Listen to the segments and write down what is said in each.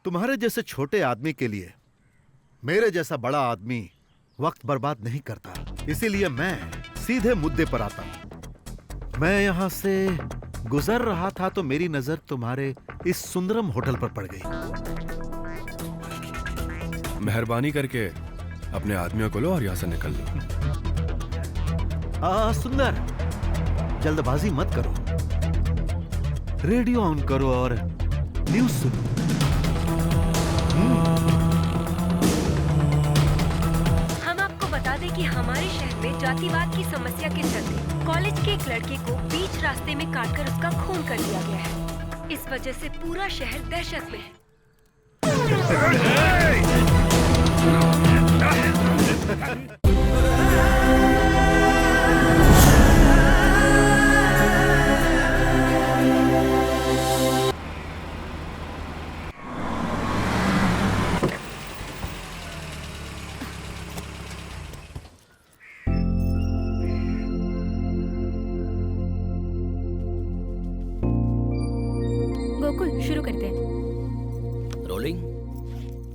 तुम्हारे जैसे छोटे आदमी के लिए मेरे जैसा बड़ा आदमी वक्त बर्बाद नहीं करता, इसीलिए मैं सीधे मुद्दे पर आता हूं। मैं यहां से गुजर रहा था तो मेरी नजर तुम्हारे इस सुंदरम होटल पर पड़ गई। मेहरबानी करके अपने आदमियों को लो और यहां से निकल लो। सुंदर, जल्दबाजी मत करो, रेडियो ऑन करो और न्यूज सुनो। हम आपको बता दें कि हमारे शहर में जातिवाद की समस्या के चलते कॉलेज के एक लड़के को बीच रास्ते में काटकर उसका खून कर दिया गया है। इस वजह से पूरा शहर दहशत में है। गोकुल, शुरू करते हैं। रोलिंग।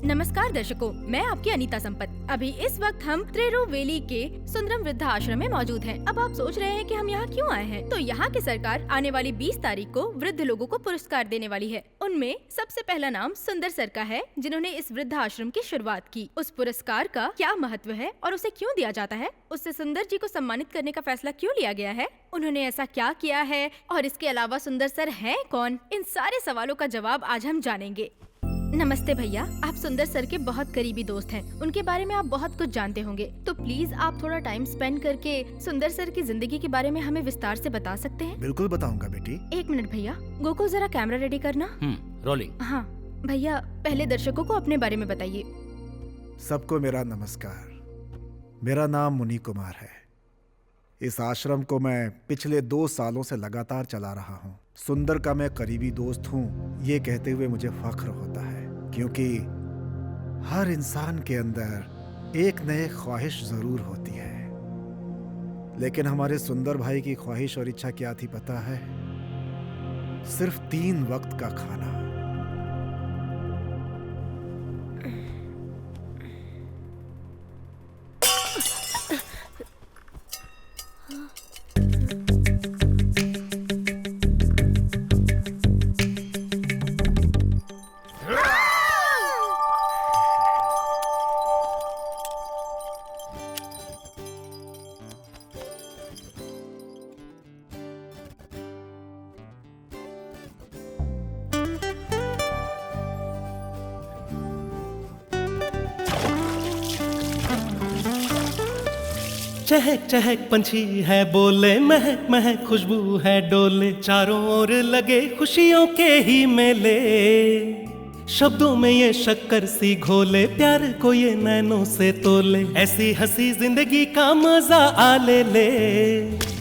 नमस्कार दर्शकों, मैं आपकी अनीता संपत। अभी इस वक्त हम त्रिरुवेली के सुंदरम वृद्धा आश्रम में मौजूद हैं। अब आप सोच रहे हैं कि हम यहाँ क्यों आए हैं? तो यहाँ की सरकार आने वाली 20 तारीख को वृद्ध लोगों को पुरस्कार देने वाली है। उनमें सबसे पहला नाम सुंदर सर का है, जिन्होंने इस वृद्धा आश्रम की शुरुआत की। उस पुरस्कार का क्या महत्व है और उसे क्यों दिया जाता है? उससे सुंदर जी को सम्मानित करने का फैसला क्यों लिया गया है? उन्होंने ऐसा क्या किया है और इसके अलावा सुंदर सर हैं कौन? इन सारे सवालों का जवाब आज हम जानेंगे। नमस्ते भैया, आप सुंदर सर के बहुत करीबी दोस्त हैं। उनके बारे में आप बहुत कुछ जानते होंगे, तो प्लीज आप थोड़ा टाइम स्पेंड करके सुंदर सर की जिंदगी के बारे में हमें विस्तार से बता सकते हैं? बिल्कुल बताऊंगा बेटी। 1 मिनट भैया, गोकुल जरा कैमरा रेडी करना। रोलिंग। हाँ भैया, पहले दर्शकों को अपने बारे में बताइए। सबको मेरा नमस्कार। मेरा नाम मुनि कुमार है। इस आश्रम को मैं पिछले 2 सालों से लगातार चला रहा हूँ। सुंदर का मैं करीबी दोस्त हूँ, ये कहते हुए मुझे फख्र होता है, क्योंकि हर इंसान के अंदर एक नई ख्वाहिश जरूर होती है। लेकिन हमारे सुंदर भाई की ख्वाहिश और इच्छा क्या थी पता है? सिर्फ 3 वक्त का खाना। चहक चहक पंछी है बोले, महक महक खुशबू है डोले, चारों ओर लगे खुशियों के ही मेले। शब्दों में ये शक्कर सी घोले, प्यार को ये नैनों से तोले, ऐसी हंसी जिंदगी का मजा आ ले ले।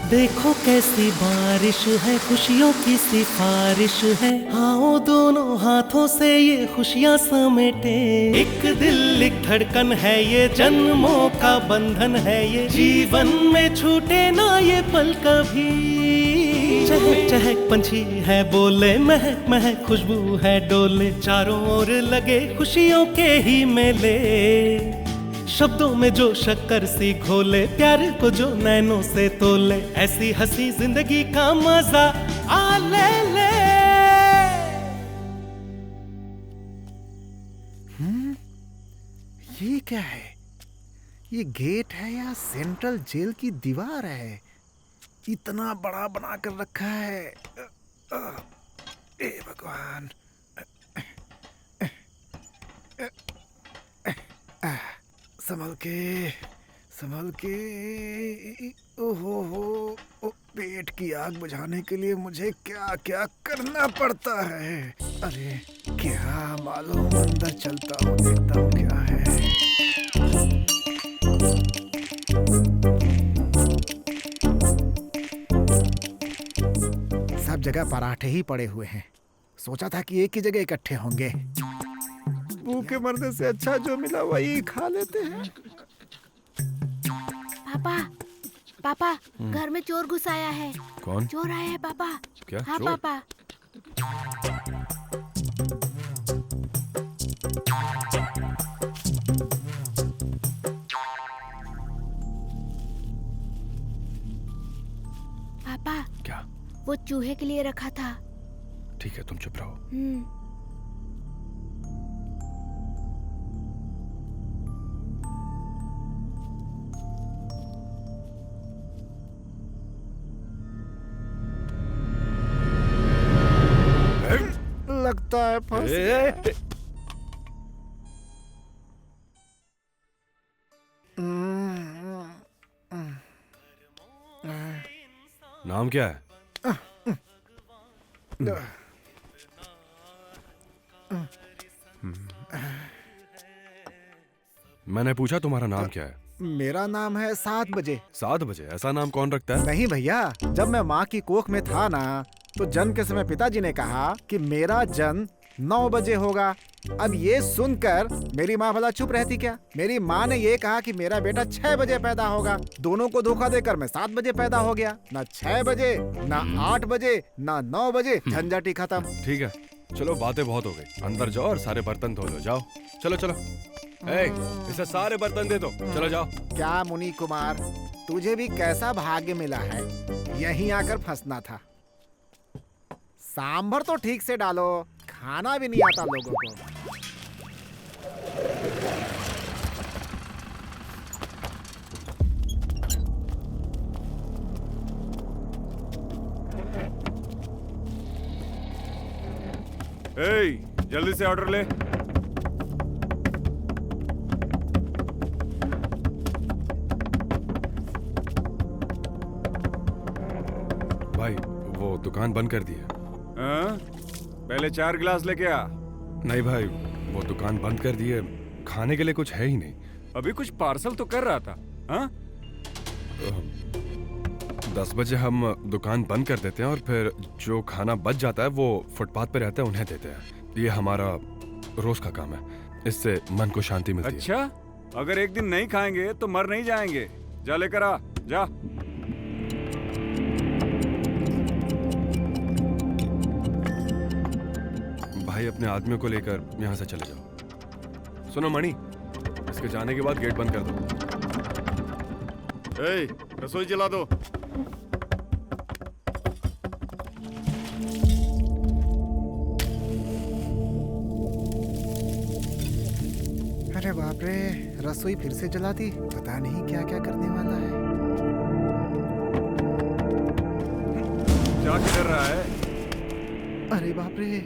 देखो कैसी बारिश है, खुशियों की सिफारिश है, आओ दोनों हाथों से ये खुशियां समेटे। एक दिल एक धड़कन है ये, जन्मों का बंधन है ये, जीवन में छूटे ना ये पल कभी। चहक चहक पंछी है बोले, महक महक खुशबू है डोले, चारों ओर लगे खुशियों के ही मेले। शब्दों में जो शक्कर सी घोले, प्यार को जो नैनों से तोले, ऐसी हंसी जिंदगी का मजा आ ले ले। ये क्या है? ये गेट है या सेंट्रल जेल की दीवार है? इतना बड़ा बना कर रखा है। ए भगवान। संभल के, संभल के। ओहो हो, पेट की आग बुझाने के लिए मुझे क्या क्या करना पड़ता है। अरे क्या मालूम, अंदर चलता हूँ, देखता हूँ क्या है। सब जगह पराठे ही पड़े हुए हैं। सोचा था कि एक ही जगह इकट्ठे होंगे। भूखे मरने से अच्छा जो मिला वही खा लेते हैं। पापा पापा घर में चोर घुस आया है। कौन? चोर आया है पापा। क्या हाँ चोर? पापा। पापा क्या? वो चूहे के लिए रखा था। ठीक है, तुम चुप रहो। लगता है फंस ए, नाम क्या है? मैंने पूछा तुम्हारा नाम क्या है? मेरा नाम है 7 बजे। 7 बजे? ऐसा नाम कौन रखता है? नहीं भैया, जब मैं माँ की कोख में था ना, तो जन्म के समय पिताजी ने कहा कि मेरा जन्म 9 बजे होगा। अब ये सुनकर मेरी माँ भला चुप रहती क्या? मेरी माँ ने ये कहा कि मेरा बेटा 6 बजे पैदा होगा। दोनों को धोखा देकर मैं 7 बजे पैदा हो गया। ना 6 बजे, ना 8 बजे, ना 9 बजे, झंझट ही खत्म। ठीक है, चलो बातें बहुत हो गई, अंदर जाओ और सारे बर्तन धो लो। जाओ, चलो चलो। ए, इसे सारे बर्तन दे दो, चलो जाओ। क्या मुनि कुमार, तुझे भी कैसा भाग्य मिला है, यहीं आकर फंसना था। सांभर तो ठीक से डालो, खाना भी नहीं आता लोगों को। ए, जल्दी से ऑर्डर ले। भाई, वो दुकान बंद कर दी है। हाँ? पहले 4 गिलास लेके आ। नहीं भाई, वो दुकान बंद कर दी है, खाने के लिए कुछ है ही नहीं। अभी कुछ पार्सल तो कर रहा था। हाँ? 10 बजे हम दुकान बंद कर देते हैं और फिर जो खाना बच जाता है वो फुटपाथ पे रहता है, उन्हें देते हैं। ये हमारा रोज का काम है, इससे मन को शांति मिलती है। अच्छा, अगर एक दिन नहीं खाएंगे तो मर नहीं जाएंगे। जा लेकर आ, जा। भाई, अपने आदमियों को लेकर यहाँ से चले जाओ। सुनो मणि, इसके जाने के बाद गेट बंद कर दो। ए, रसोई जला दो। अरे बाप रे, रसोई फिर से जला दी। पता नहीं क्या क्या करने वाला है। क्या कर रहा है? अरे बाप रे,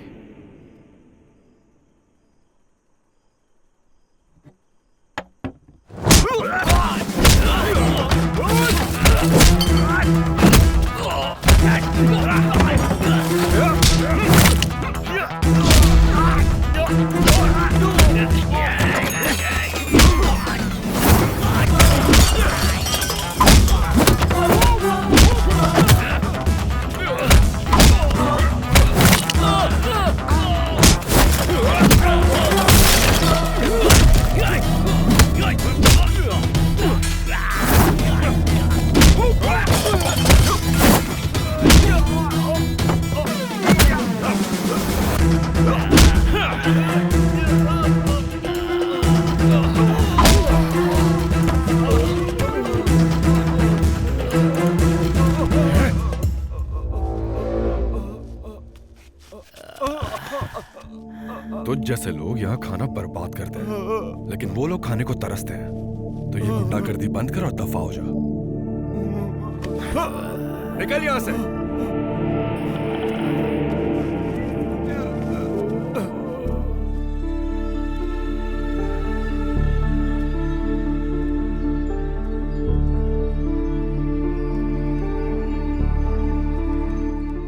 तुझ जैसे लोग यहाँ खाना बर्बाद करते हैं, लेकिन वो लोग खाने को तरसते हैं। तो ये गुंडागर्दी बंद कर और दफा हो जा। निकल यहाँ से।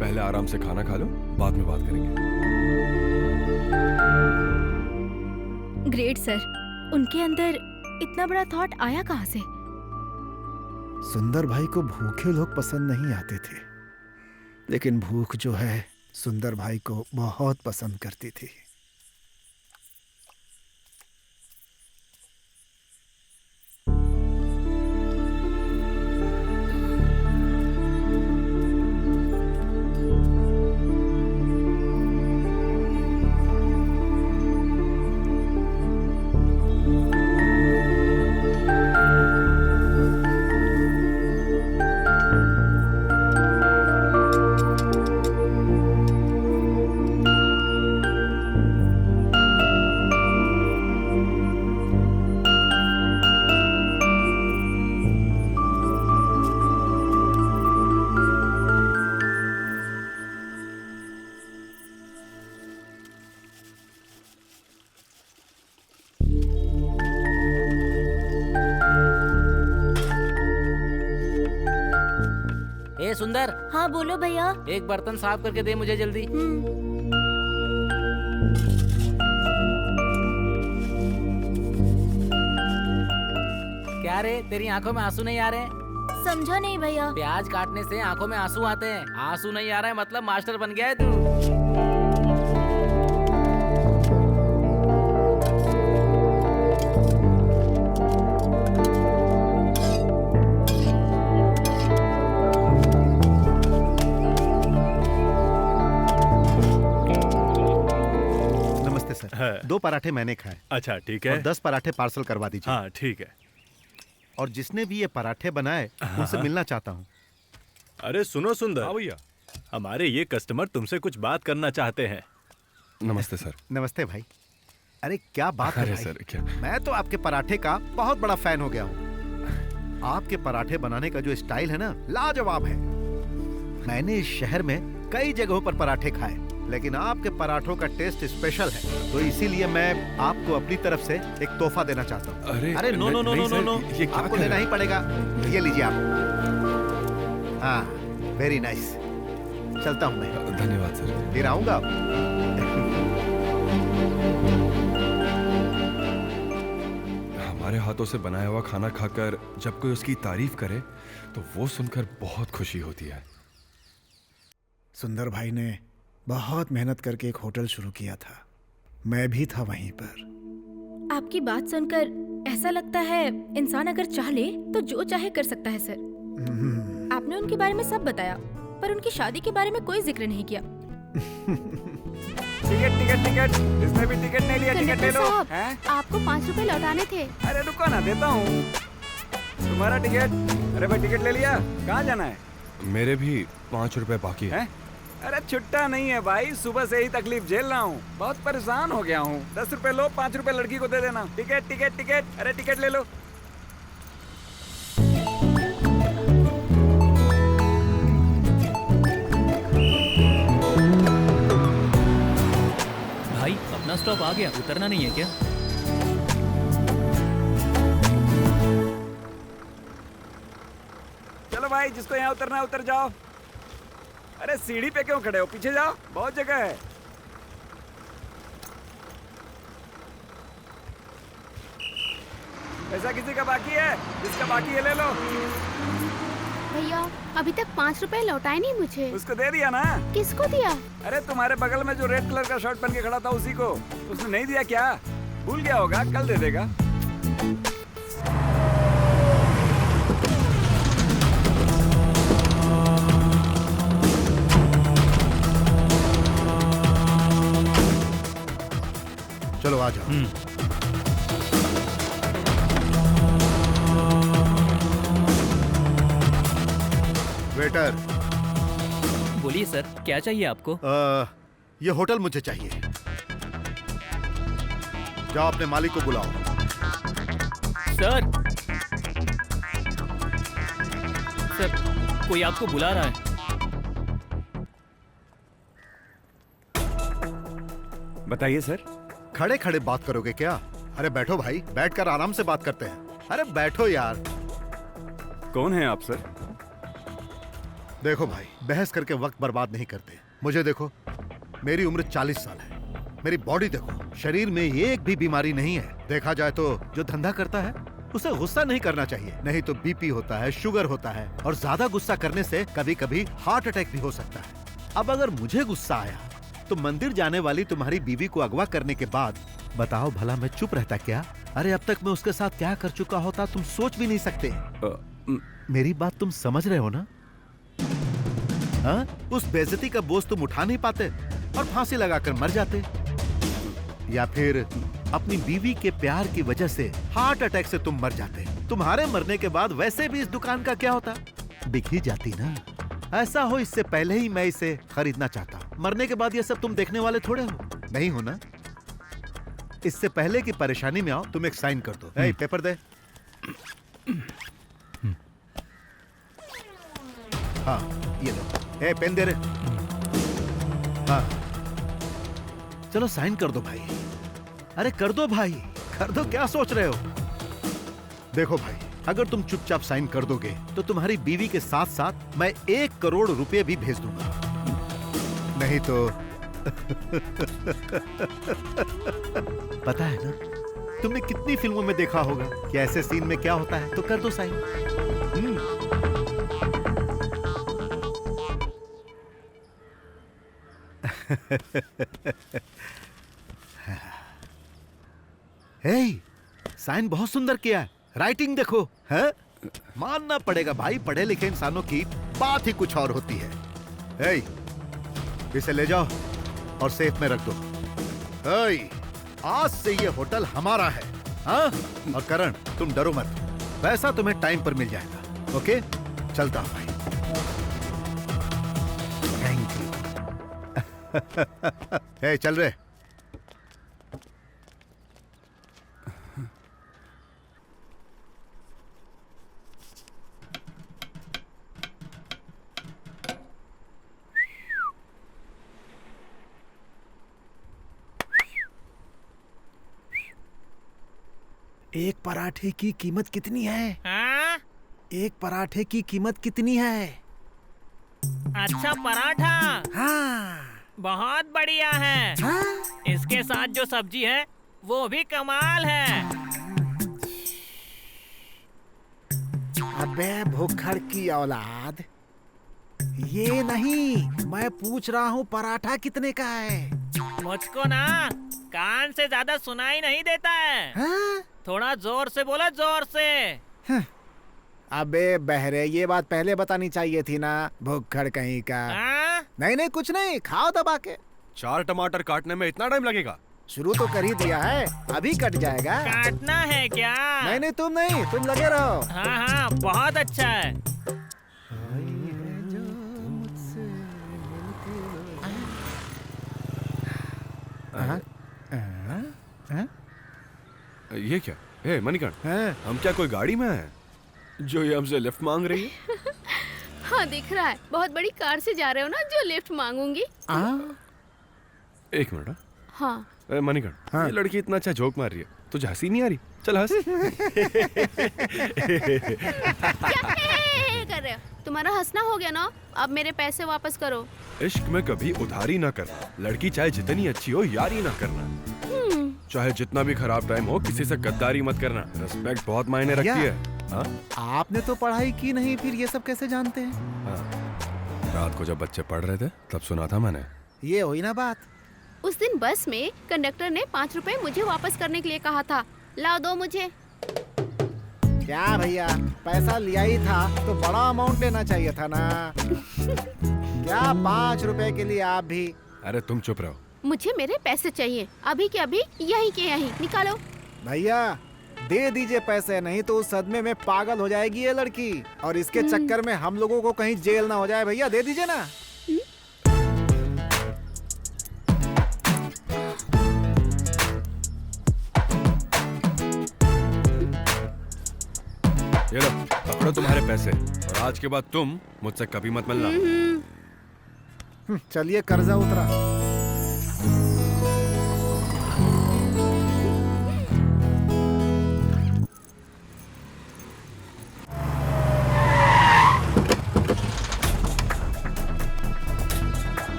पहले आराम से खाना खा लो, बाद में बात करेंगे। ग्रेट सर, उनके अंदर इतना बड़ा थॉट आया कहाँ से? सुंदर भाई को भूखे लोग पसंद नहीं आते थे, लेकिन भूख जो है सुंदर भाई को बहुत पसंद करती थी। ए सुंदर, हाँ बोलो भैया। एक बर्तन साफ करके दे मुझे जल्दी। क्या रे, तेरी आंखों में आंसू नहीं आ रहे? समझा नहीं भैया। प्याज काटने से आंखों में आंसू आते हैं। आंसू नहीं आ रहा है मतलब मास्टर बन गया है तू। नमस्ते सर। 2 पराठे मैंने खाए। अच्छा ठीक और है। 10 पराठे पार्सल करवा दीजिए। हाँ ठीक है। और जिसने भी ये पराठे बनाए उनसे मिलना चाहता हूँ। अरे सुनो सुंदर। हाँ भैया। हमारे ये कस्टमर तुमसे कुछ बात करना चाहते हैं। नमस्ते सर। नमस्ते भाई। अरे क्या बात है अरे भाई। सर क्या? मैं तो आपके पराठे का बहुत बड़ा फैन हो गया हूँ। आपके पराठे बनाने का जो स्टाइल है ना, लाजवाब है। मैंने इस शहर में कई जगहों पर पराठे खाए, लेकिन आपके पराठों का टेस्ट स्पेशल है। तो इसीलिए मैं आपको अपनी तरफ से एक तोहफा देना चाहता हूँ। अरे नो नो नो नहीं नो सर, नो, ये क्या आपको कर लेना रहे ही पड़ेगा। ये लीजिए आप। हाँ, वेरी नाइस। चलता हूँ मैं। हैं? धन्यवाद सर। फिर आऊंगा। हमारे हाथों से बनाया हुआ खाना खाकर जब कोई उसकी तारीफ करे तो वो सुनकर बहुत खुशी होती है। सुंदर भाई ने बहुत मेहनत करके एक होटल शुरू किया था। मैं भी था वहीं पर। आपकी बात सुनकर ऐसा लगता है इंसान अगर चाह ले तो जो चाहे कर सकता है सर। आपने उनके बारे में सब बताया, पर उनकी शादी के बारे में कोई जिक्र नहीं किया। टिकट टिकट टिकट, इसने भी टिकट नहीं लिया। टिकट ले लो। हैं? आपको 5 रुपए लौटाने थे। अरे रुको ना, देता हूँ तुम्हारा टिकट। अरे भाई टिकट ले लिया? कहाँ जाना है? मेरे भी 5 रुपए बाकी है। अरे छुट्टा नहीं है भाई, सुबह से ही तकलीफ झेल रहा हूँ, बहुत परेशान हो गया हूँ। 10 रुपए लो, 5 रुपए लड़की को दे देना। टिकट टिकट टिकट, अरे टिकट ले लो। भाई अपना स्टॉप आ गया, उतरना नहीं है क्या? चलो भाई, जिसको यहाँ उतरना है उतर जाओ। अरे सीढ़ी पे क्यों खड़े हो, पीछे जाओ, बहुत जगह है। पैसा किसी का बाकी है? जिसका बाकी है ले लो। भैया अभी तक 5 रुपए लौटाए नहीं मुझे। उसको दे दिया ना। किसको दिया? अरे तुम्हारे बगल में जो रेड कलर का शर्ट पहन के खड़ा था उसी को। उसने नहीं दिया क्या? भूल गया होगा, कल दे देगा। चलो आ जाओ। वेटर। बोलिए सर, क्या चाहिए आपको? ये होटल मुझे चाहिए। जाओ अपने मालिक को बुलाओ। सर कोई आपको बुला रहा है। बताइए सर। खड़े खड़े बात करोगे क्या? अरे बैठो भाई, बैठकर आराम से बात करते हैं। अरे बैठो यार। कौन है आप सर? देखो भाई, बहस करके वक्त बर्बाद नहीं करते। मुझे देखो, मेरी उम्र 40 साल है। मेरी बॉडी देखो, शरीर में एक भी बीमारी नहीं है। देखा जाए तो जो धंधा करता है उसे गुस्सा नहीं करना चाहिए, नहीं तो बीपी होता है, शुगर होता है, और ज्यादा गुस्सा करने से कभी कभी हार्ट अटैक भी हो सकता है। अब अगर मुझे गुस्सा आया तो मंदिर जाने वाली तुम्हारी बीवी को अगवा करने के बाद बताओ भला मैं चुप रहता क्या? अरे अब तक मैं उसके साथ क्या कर चुका होता तुम सोच भी नहीं सकते। मेरी बात तुम समझ रहे हो ना? हाँ? उस बेइज्जती का बोझ तुम उठा नहीं पाते और फांसी लगाकर मर जाते, या फिर अपनी बीवी के प्यार की वजह से हार्ट अटैक से तुम मर जाते। तुम्हारे मरने के बाद वैसे भी इस दुकान का क्या होता? बिक ही जाती ना। ऐसा हो इससे पहले ही मैं इसे खरीदना चाहता। मरने के बाद ये सब तुम देखने वाले थोड़े हो, नहीं हो ना? इससे पहले की परेशानी में आओ, तुम एक साइन कर दो। ए, पेपर दे। हाँ ये लो। ए, पेन दे रे। हाँ चलो साइन कर दो भाई। अरे कर दो भाई, कर दो, क्या सोच रहे हो? देखो भाई, अगर तुम चुपचाप साइन कर दोगे तो तुम्हारी बीवी के साथ साथ मैं 1 करोड़ रुपए भी भेज दूंगा। नहीं तो पता है ना, तुमने कितनी फिल्मों में देखा होगा कि ऐसे सीन में क्या होता है, तो कर दो साइन। हे, साइन बहुत सुंदर किया है, राइटिंग देखो है। मानना पड़ेगा भाई, पढ़े लिखे इंसानों की बात ही कुछ और होती है। हे, इसे ले जाओ और सेफ में रख दो। हे, आज से ये होटल हमारा है। हाँ? और करण, तुम डरो मत, पैसा तुम्हें टाइम पर मिल जाएगा। ओके, चलता हूं भाई। Thank you. हे, चल रहे। एक पराठे की कीमत कितनी है? हाँ? एक पराठे की कीमत कितनी है? अच्छा पराठा। हाँ। बहुत बढ़िया है। हाँ? इसके साथ जो सब्जी है वो भी कमाल है। अबे भुक्खड़ की औलाद, ये नहीं, मैं पूछ रहा हूँ पराठा कितने का है? मुझको ना कान से ज्यादा सुनाई नहीं देता है। हाँ? थोड़ा जोर से बोला, जोर से। अबे बहरे, ये बात पहले बतानी चाहिए थी ना, भुक्खड़ कहीं का। नहीं नहीं, कुछ नहीं, खाओ दबा के। 4 टमाटर काटने में इतना टाइम लगेगा? शुरू तो कर ही दिया है, अभी कट जाएगा। काटना है क्या? नहीं, तुम लगे रहो। हाँ हाँ, बहुत अच्छा है। ये क्या? हे मणिकर्ण, हम क्या कोई गाड़ी में हैं जो ये हमसे लिफ्ट मांग रही है? हाँ दिख रहा है, बहुत बड़ी कार से जा रहे हो ना जो लिफ्ट मांगूंगी। एक मिनट। हाँ मणिकर्ण, ये लड़की इतना अच्छा जोक मार रही है, तुझे हंसी नहीं आ रही? चल हंस। क्या कर रहे हो? तुम्हारा हंसना हो गया ना, अब मेरे पैसे वापस करो। इश्क में कभी उधारी ना करना, लड़की चाहे जितनी अच्छी हो यारी ना करना, चाहे जितना भी खराब टाइम हो किसी से गद्दारी मत करना। रिस्पेक्ट बहुत मायने रखती है। हाँ? आपने तो पढ़ाई की नहीं, फिर ये सब कैसे जानते हैं? हाँ। रात को जब बच्चे पढ़ रहे थे तब सुना था मैंने। ये हुई ना बात। उस दिन बस में कंडक्टर ने 5 रुपए मुझे वापस करने के लिए कहा था। लाओ दो मुझे। क्या भैया, पैसा लिया ही था तो बड़ा अमाउंट लेना चाहिए था ना। क्या 5 रुपए के लिए आप भी? अरे तुम चुप रहो। मुझे मेरे पैसे चाहिए, अभी के अभी, यहीं के यहीं निकालो। भैया दे दीजिए पैसे, नहीं तो उस सदमे में पागल हो जाएगी ये लड़की, और इसके चक्कर में हम लोगों को कहीं जेल ना हो जाए। भैया दे दीजिए ना। ये लो, पकड़ो तुम्हारे पैसे, और आज के बाद तुम मुझसे कभी मत मिलना। चलिए, कर्जा उतरा।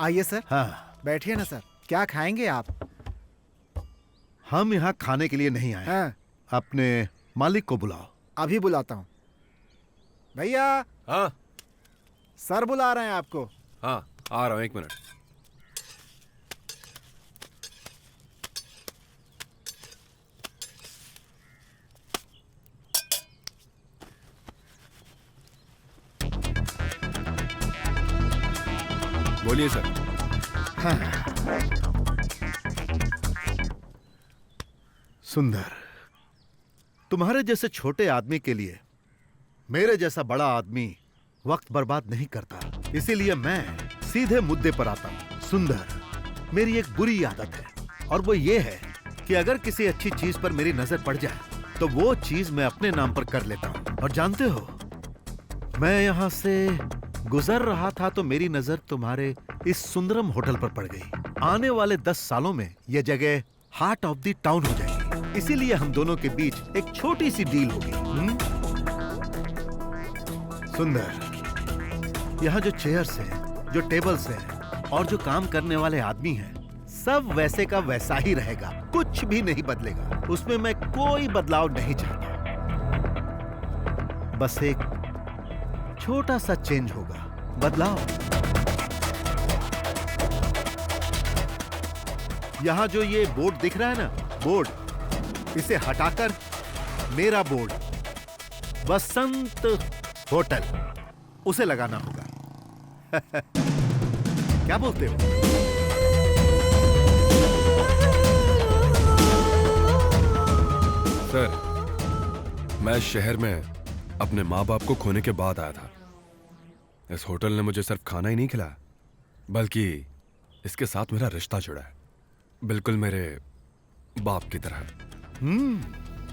आइए सर। हाँ, बैठिए ना सर। क्या खाएंगे आप? हम यहाँ खाने के लिए नहीं आए। हाँ। अपने मालिक को बुलाओ। अभी बुलाता हूँ। भैया। हाँ। सर बुला रहे हैं आपको। हाँ, आ रहा हूँ, 1 मिनट। बोलिए सर। हाँ। सुंदर, तुम्हारे जैसे छोटे आदमी के लिए मेरे जैसा बड़ा आदमी वक्त बर्बाद नहीं करता, इसीलिए मैं सीधे मुद्दे पर आता हूं। सुंदर, मेरी एक बुरी आदत है और वो ये है कि अगर किसी अच्छी चीज पर मेरी नजर पड़ जाए तो वो चीज मैं अपने नाम पर कर लेता हूँ। और जानते हो, मैं यहाँ से गुजर रहा था तो मेरी नजर तुम्हारे इस सुंदरम होटल पर पड़ गई। आने वाले 10 सालों में यह जगह हार्ट ऑफ द टाउन हो जाएगी, इसीलिए हम दोनों के बीच एक छोटी सी डील होगी। सुंदर, यहाँ जो चेयर्स हैं, जो टेबल्स हैं और जो काम करने वाले आदमी हैं, सब वैसे का वैसा ही रहेगा, कुछ भी नहीं बदलेगा। उसमें मैं कोई बदलाव नहीं चाहता। बस एक छोटा सा चेंज होगा, बदलाव। यहां जो ये बोर्ड दिख रहा है ना, बोर्ड, इसे हटाकर मेरा बोर्ड वसंत होटल उसे लगाना होगा। क्या बोलते हो? सर, मैं शहर में अपने माँ बाप को खोने के बाद आया था। इस होटल ने मुझे सिर्फ खाना ही नहीं खिलाया, बल्कि इसके साथ मेरा रिश्ता जुड़ा है, बिल्कुल मेरे बाप की तरह।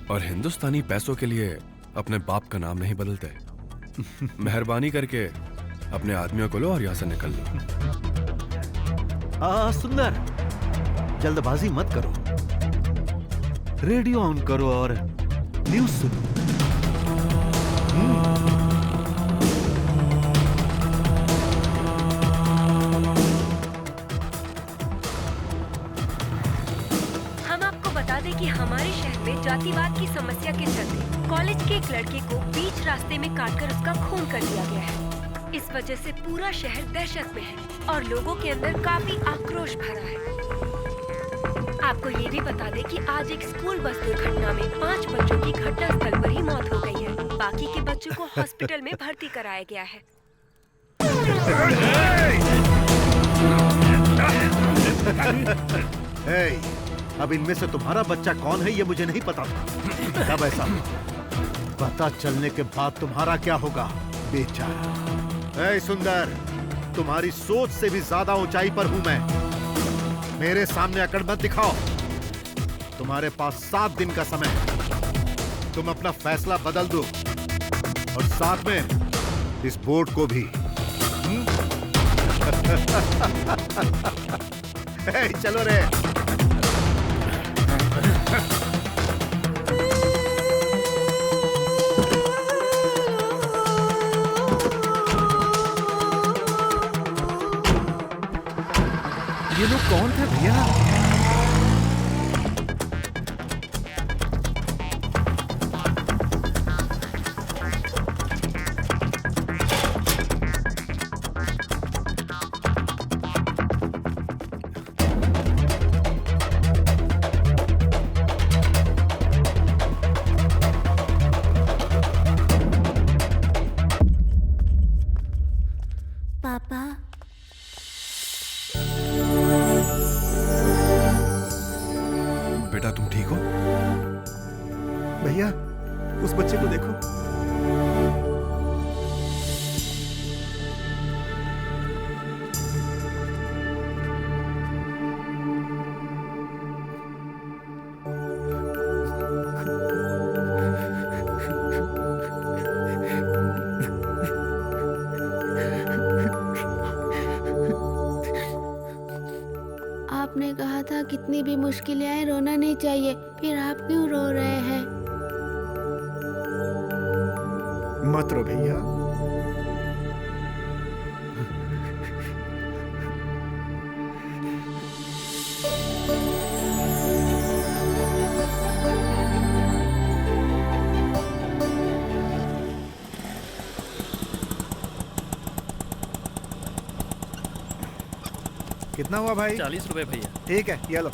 और हिंदुस्तानी पैसों के लिए अपने बाप का नाम नहीं बदलते। मेहरबानी करके अपने आदमियों को लो और यहां से निकल लो। सुंदर, जल्दबाजी मत करो, रेडियो ऑन करो और न्यूज सुनो। हम आपको बता दें कि हमारे शहर में जातिवाद की समस्या के चलते कॉलेज के एक लड़के को बीच रास्ते में काटकर उसका खून कर दिया गया है। इस वजह से पूरा शहर दहशत में है और लोगों के अंदर काफी आक्रोश भरा है। आपको ये भी बता दें कि आज एक स्कूल बस दुर्घटना में 5 बच्चों की घटनास्थल पर ही मौत हो गई है। बाकी के बच्चों को हॉस्पिटल में भर्ती कराया गया है। अब इनमें से तुम्हारा बच्चा कौन है ये मुझे नहीं पता था। तब ऐसा पता चलने के बाद तुम्हारा क्या होगा, बेचारा। सुंदर, तुम्हारी सोच से भी ज्यादा ऊंचाई पर हूं मैं। मेरे सामने अकड़ मत दिखाओ। तुम्हारे पास 7 दिन का समय है। तुम अपना फैसला बदल दो और साथ में इस बोर्ड को भी। चलो रे। ये लोग कौन थे भैया? पापा, बेटा तुम ठीक हो? भैया, उस बच्चे को देखो। आपने कहा था कितनी भी मुश्किलें आए रोना नहीं चाहिए, फिर आप क्यों रो रहे हैं? मत रो भैया। कितना हुआ भाई? 40 रुपए भैया। ठीक है, ये लो।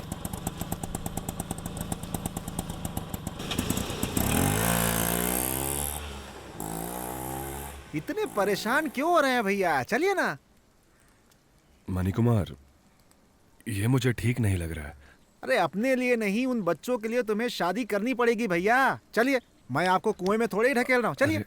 इतने परेशान क्यों हो रहे हैं भैया? चलिए ना। मणि कुमार, ये मुझे ठीक नहीं लग रहा है। अरे अपने लिए नहीं, उन बच्चों के लिए तुम्हें शादी करनी पड़ेगी भैया। चलिए, मैं आपको कुएं में थोड़े ही ढकेल रहा हूँ। चलिए।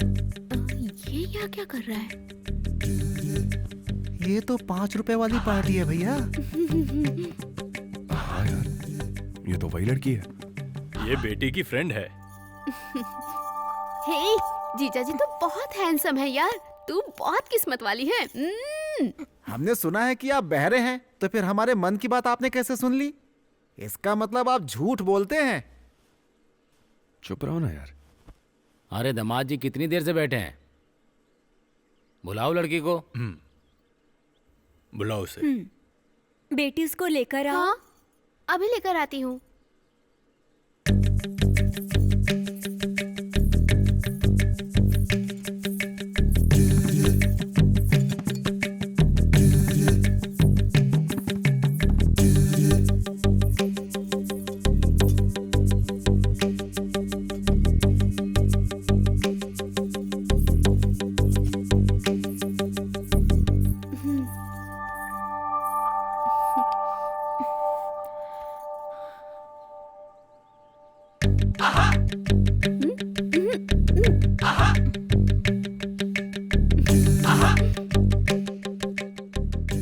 ये यहाँ क्या कर रहा है? ये तो 5 रुपए वाली पार्टी है भैया। हाँ यार, ये तो वही लड़की है। ये बेटी की फ्रेंड है। हे, जीजा जी तो बहुत हैंडसम है यार। तू बहुत किस्मत वाली है। हमने सुना है कि आप बहरे हैं, तो फिर हमारे मन की बात आपने कैसे सुन ली? इसका मतलब आप झूठ बोलते हैं। चुप रहो ना यार। अरे दामाद जी कितनी देर से बैठे हैं? बुलाओ लड़की को। बुलाओ उसे। बेटी उसको लेकर आओ। हाँ, अभी लेकर आती हूँ।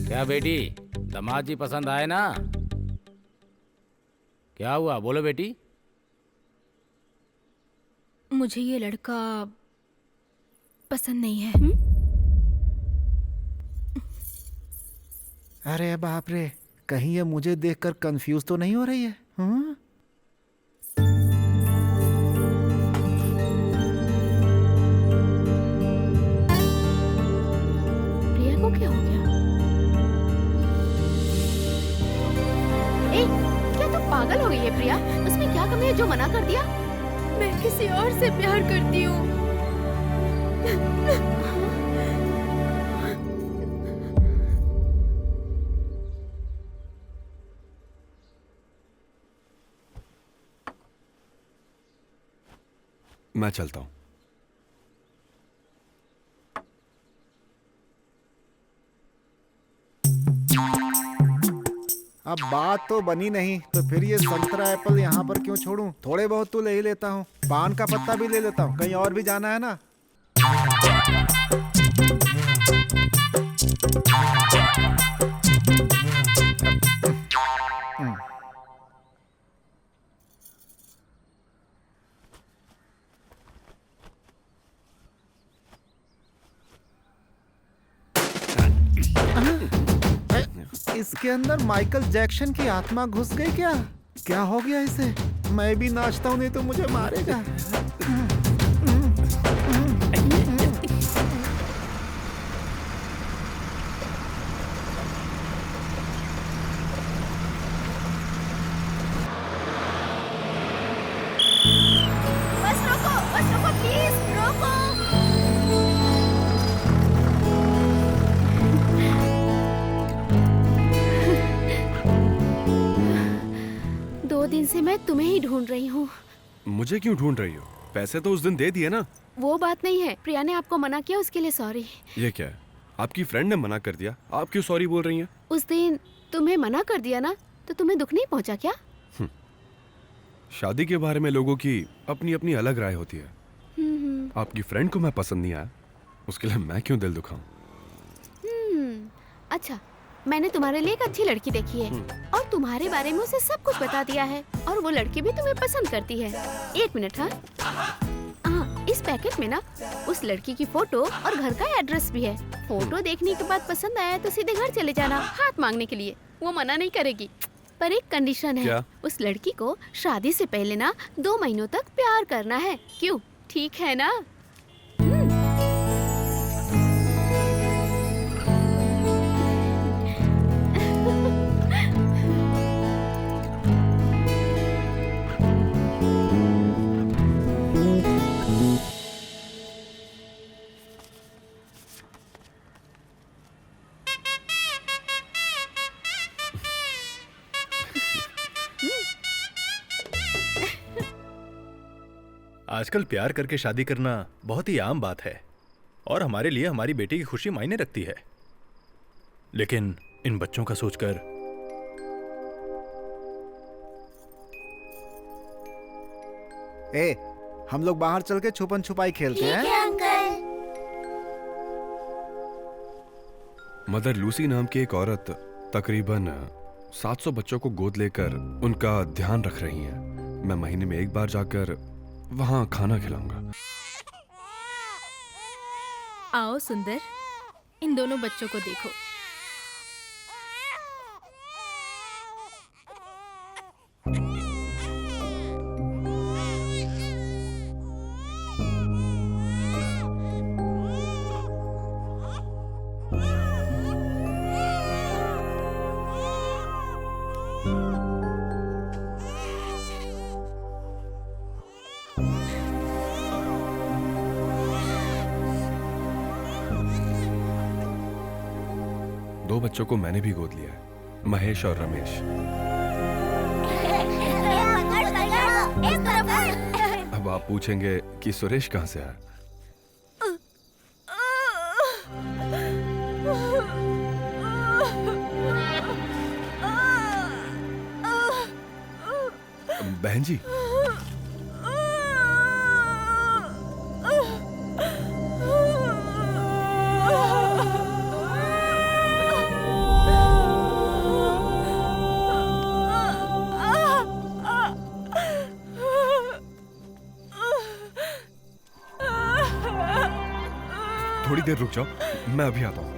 क्या बेटी, दामाद जी पसंद आए ना? क्या हुआ, बोलो बेटी। मुझे ये लड़का पसंद नहीं है। अरे बाप रे, कहीं ये मुझे देखकर कंफ्यूज तो नहीं हो रही है? हाँ? प्रिया को क्या हो गया? ए, क्या तुम पागल हो गई है प्रिया? उसमें क्या कमी है जो मना कर दिया? मैं किसी और से प्यार करती हूँ। मैं चलता हूँ। अब बात तो बनी नहीं, तो फिर ये संतरा एप्पल यहाँ पर क्यों छोड़ूं? थोड़े बहुत तो ले ही लेता हूँ। पान का पत्ता भी ले लेता हूँ, कहीं और भी जाना है ना। इसके अंदर माइकल जैक्सन की आत्मा घुस गई क्या? क्या हो गया इसे? मैं भी नाचता हूँ नहीं तो मुझे मारेगा। बस रोको प्लीज, रोको। 2 दिन से मैं तुम्हें ही ढूंढ रही हूँ। मुझे क्यों ढूंढ रही हो? पैसे तो उस दिन दे दिए ना। वो बात नहीं है, प्रिया ने आपको मना किया, उसके लिए सॉरी। ये क्या है? आपकी फ्रेंड ने मना कर दिया, आप क्यों सॉरी बोल रही हैं? उस दिन तुम्हें मना कर दिया ना, तो तुम्हें दुख नहीं पहुंचा क्या? शादी के बारे में लोगों की अपनी अपनी अलग राय होती है। आपकी फ्रेंड को मैं पसंद नहीं आया, उसके लिए मैं क्यों दिल दुखाऊं? अच्छा, मैंने तुम्हारे लिए एक अच्छी लड़की देखी है और तुम्हारे बारे में उसे सब कुछ बता दिया है, और वो लड़की भी तुम्हें पसंद करती है। 1 मिनट। हाँ, इस पैकेट में ना उस लड़की की फोटो और घर का एड्रेस भी है। फोटो देखने के बाद पसंद आया तो सीधे घर चले जाना हाथ मांगने के लिए, वो मना नहीं करेगी। पर एक कंडीशन है। क्या? उस लड़की को शादी से पहले ना 2 महीनों तक प्यार करना है। क्यों, ठीक है ना? आजकल प्यार करके शादी करना बहुत ही आम बात है, और हमारे लिए हमारी बेटी की खुशी मायने रखती है। लेकिन इन बच्चों का सोचकर ए, हम लोग बाहर चल के छुपन छुपाई खेलते हैं। अंकल। मदर लूसी नाम की एक औरत तकरीबन 700 बच्चों को गोद लेकर उनका ध्यान रख रही हैं। मैं महीने में एक बार जाकर वहां खाना खिलाऊंगा। आओ सुंदर, इन दोनों बच्चों को देखो। दो बच्चों को मैंने भी गोद लिया है, महेश और रमेश। इस तरफ। अब आप पूछेंगे कि सुरेश कहां से आया? बहन जी, थोड़ी देर रुक जाओ, मैं अभी आता हूं।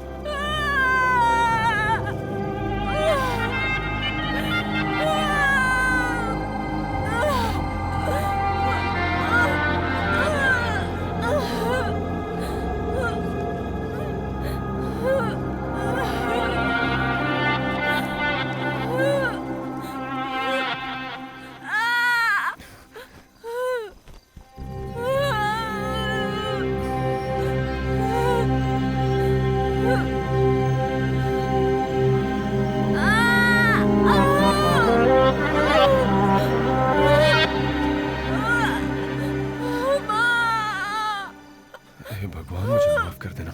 भगवान मुझे माफ कर देना।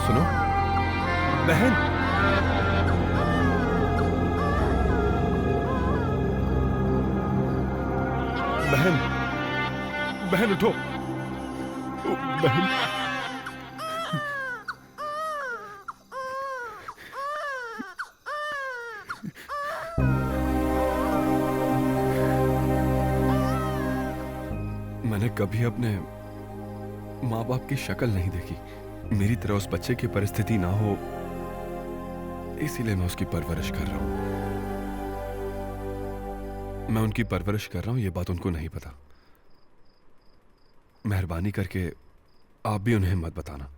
सुनो बहन, बहन, बहन उठो। बहन, मैंने कभी अपने माँ बाप की शक्ल नहीं देखी। मेरी तरह उस बच्चे की परिस्थिति ना हो, इसीलिए मैं उसकी परवरिश कर रहा हूं। मैं उनकी परवरिश कर रहा हूं, ये बात उनको नहीं पता। मेहरबानी करके आप भी उन्हें मत बताना,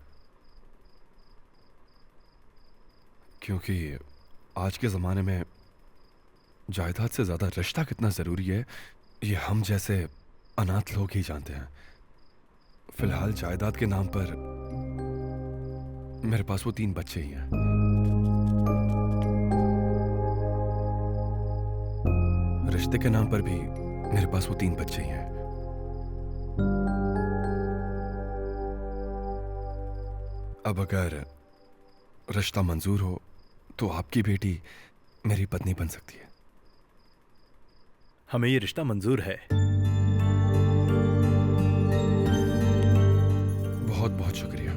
क्योंकि आज के जमाने में जायदाद से ज्यादा रिश्ता कितना जरूरी है, ये हम जैसे अनाथ लोग ही जानते हैं। फिलहाल जायदाद के नाम पर मेरे पास वो 3 बच्चे ही हैं। रिश्ते के नाम पर भी मेरे पास वो 3 बच्चे ही हैं। अब अगर रिश्ता मंजूर हो तो आपकी बेटी मेरी पत्नी बन सकती है। हमें ये रिश्ता मंजूर है। बहुत बहुत शुक्रिया।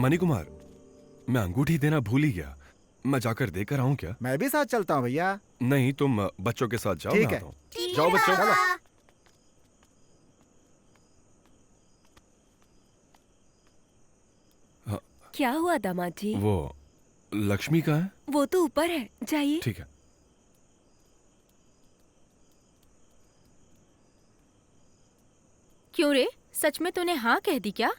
मणि कुमार, मैं अंगूठी देना भूल ही गया। मैं जाकर देकर आऊं क्या? मैं भी साथ चलता हूँ भैया। नहीं, तुम बच्चों के साथ जाओ। ठीक मैं है। आता हूं। जाओ बच्चों। चलो। क्या हुआ दामाद जी? वो लक्ष्मी कहाँ है? वो तो ऊपर है, जाइए। ठीक है। क्यों रे, सच में तूने हाँ कह दी क्या?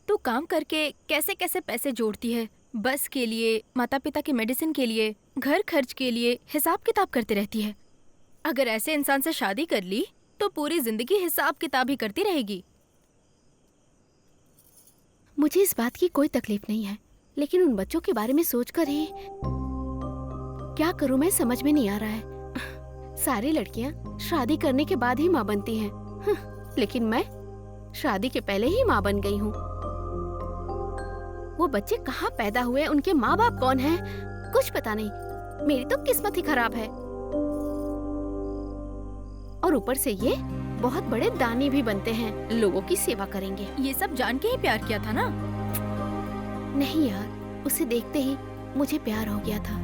तू काम करके कैसे कैसे पैसे जोड़ती है, बस के लिए, माता पिता के मेडिसिन के लिए, घर खर्च के लिए हिसाब किताब करती रहती है। अगर ऐसे इंसान से शादी कर ली तो पूरी जिंदगी हिसाब किताब ही करती रहेगी। मुझे इस बात की कोई तकलीफ नहीं है, लेकिन उन बच्चों के बारे में सोचकर ही क्या करूं मैं समझ में नहीं आ रहा है। सारी लड़कियां शादी करने के बाद ही माँ बनती हैं, लेकिन मैं शादी के पहले ही माँ बन गई हूँ। वो बच्चे कहाँ पैदा हुए, उनके माँ बाप कौन हैं, कुछ पता नहीं। मेरी तो किस्मत ही खराब है। और ऊपर से ये बहुत बड़े दानी भी बनते हैं, लोगों की सेवा करेंगे। ये सब जान के ही प्यार किया था ना? नहीं यार, उसे देखते ही मुझे प्यार हो गया था,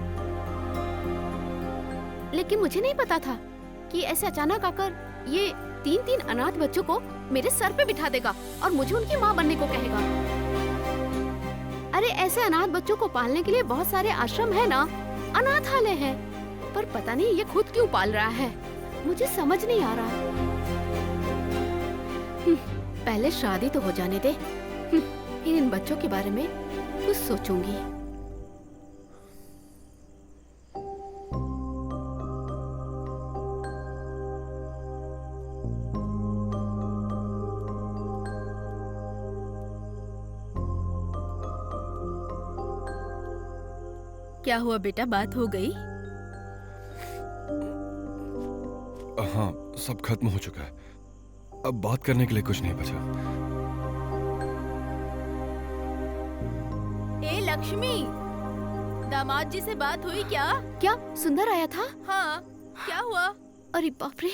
लेकिन मुझे नहीं पता था कि ऐसे अचानक आकर ये 3-3 अनाथ बच्चों को मेरे सर पे बिठा देगा और मुझे उनकी माँ बनने को कहेगा। अरे ऐसे अनाथ बच्चों को पालने के लिए बहुत सारे आश्रम है ना, अनाथालय है, पर पता नहीं ये खुद क्यों पाल रहा है, मुझे समझ नहीं आ रहा। पहले शादी तो हो जाने दे, फिर इन बच्चों के बारे में कुछ सोचूंगी। क्या हुआ बेटा, बात हो गई? हाँ, सब खत्म हो चुका है। अब बात करने के लिए कुछ नहीं बचा। ए लक्ष्मी, दामाद जी से बात हुई क्या? क्या सुंदर आया था? हाँ, क्या हुआ? अरे बाप रे।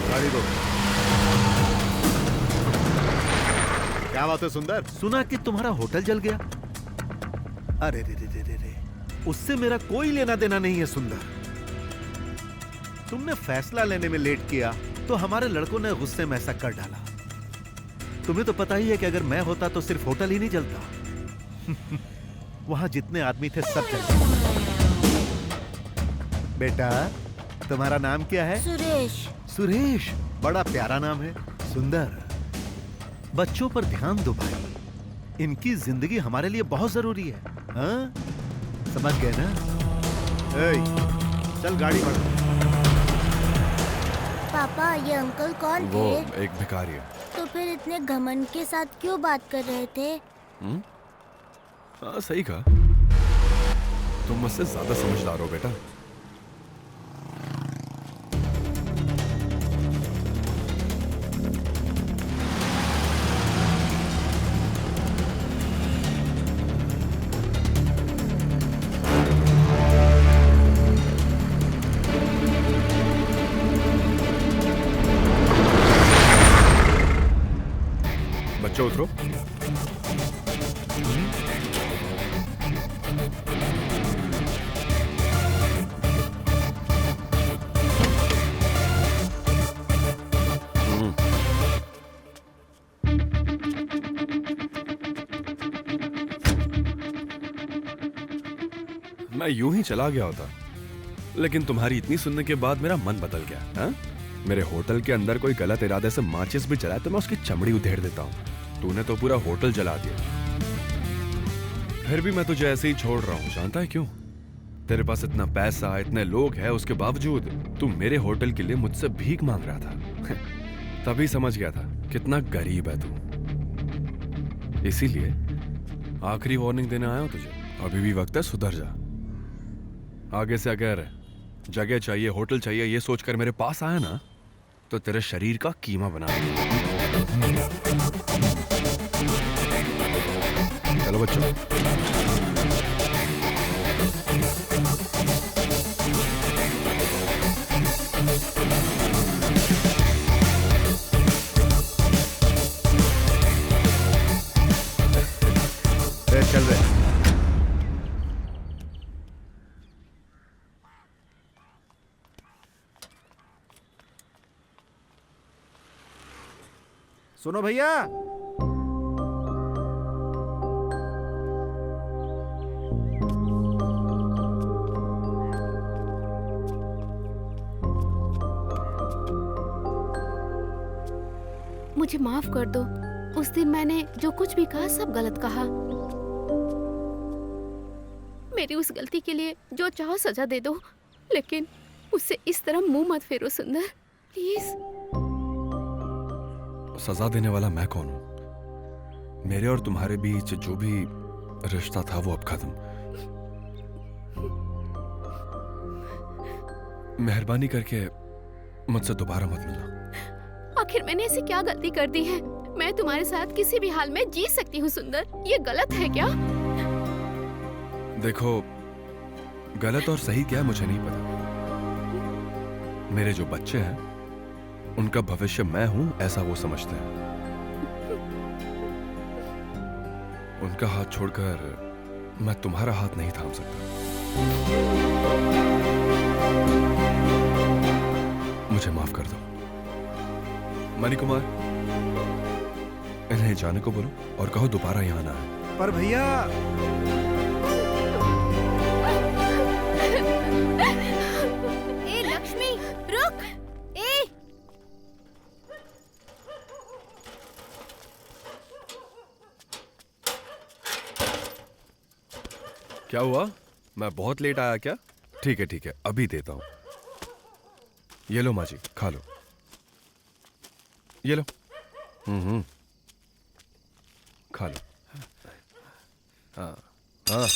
गाड़ी दो। क्या बात है सुंदर, सुना कि तुम्हारा होटल जल गया? अरे रे रे रे रे रे, उससे मेरा कोई लेना देना नहीं है सुंदर। तुमने फैसला लेने में लेट किया तो हमारे लड़कों ने गुस्से में ऐसा कर डाला। तुम्हें तो पता ही है कि अगर मैं होता तो सिर्फ होटल ही नहीं जलता। वहां जितने आदमी थे सब जल गए। बेटा, तुम्हारा नाम क्या है? सुरेश। सुरेश, बड़ा प्यारा नाम है। सुंदर, बच्चों पर ध्यान दो भाई, इनकी जिंदगी हमारे लिए बहुत जरूरी है। हाँ? समझ गए ना? चल गाड़ी बढ़ा। पापा, ये अंकल कौन वो थे? एक भिखारी है। तो फिर इतने घमंड के साथ क्यों बात कर रहे थे? हाँ, सही कहा। तुम मुझसे ज्यादा समझदार हो बेटा। बच्चों उतरो। मैं यूं ही चला गया होता लेकिन तुम्हारी इतनी सुनने के बाद मेरा मन बदल गया। हा? मेरे होटल के अंदर कोई गलत इरादे से माचिस भी जलाए तो मैं उसकी चमड़ी उधेड़ देता हूँ। तूने तो पूरा होटल जला दिया। फिर भी मैं तुझे ऐसे ही छोड़ रहा हूँ। जानता है क्यों? तेरे पास इतना पैसा, इतने लोग हैं, उसके बावजूद तू मेरे होटल के लिए मुझसे भीख मांग रहा था। तभी समझ गया था कितना गरीब है तू। इसीलिए आखिरी वार्निंग देने आया हूं तुझे। अभी भी वक्त है, सुधर जा। आगे से अगर जगह चाहिए, होटल चाहिए, ये सोचकर मेरे पास आया ना तो तेरे शरीर का कीमा बना दूंगा। चलो बच्चों। चल रहे। सुनो भैया, मुझे माफ कर दो। उस दिन मैंने जो कुछ भी कहा सब गलत कहा। मेरी उस गलती के लिए जो चाहो सजा दे दो, लेकिन मुझसे इस तरह मुंह मत फेरो सुंदर, प्लीज। सजा देने वाला मैं कौन हूं? मेरे और तुम्हारे बीच जो भी रिश्ता था वो अब खत्म। मेहरबानी करके मुझसे दोबारा मत मिलना। आखिर मैंने ऐसी क्या गलती कर दी है? मैं तुम्हारे साथ किसी भी हाल में जी सकती हूँ सुंदर। ये गलत है क्या? देखो, गलत और सही क्या है मुझे नहीं पता। मेरे जो बच्चे हैं उनका भविष्य मैं हूं ऐसा वो समझते हैं। उनका हाथ छोड़कर मैं तुम्हारा हाथ नहीं थाम सकता। मुझे माफ कर दो। मणि कुमार, इन्हें जाने को बोलो और कहो दोबारा यहां ना आए। पर भैया, ए लक्ष्मी, रुक। ए क्या हुआ? मैं बहुत लेट आया क्या? ठीक है ठीक है, अभी देता हूं। ये लो माँ जी, खा लो। ये लो। खा लो। हाँ हाँ।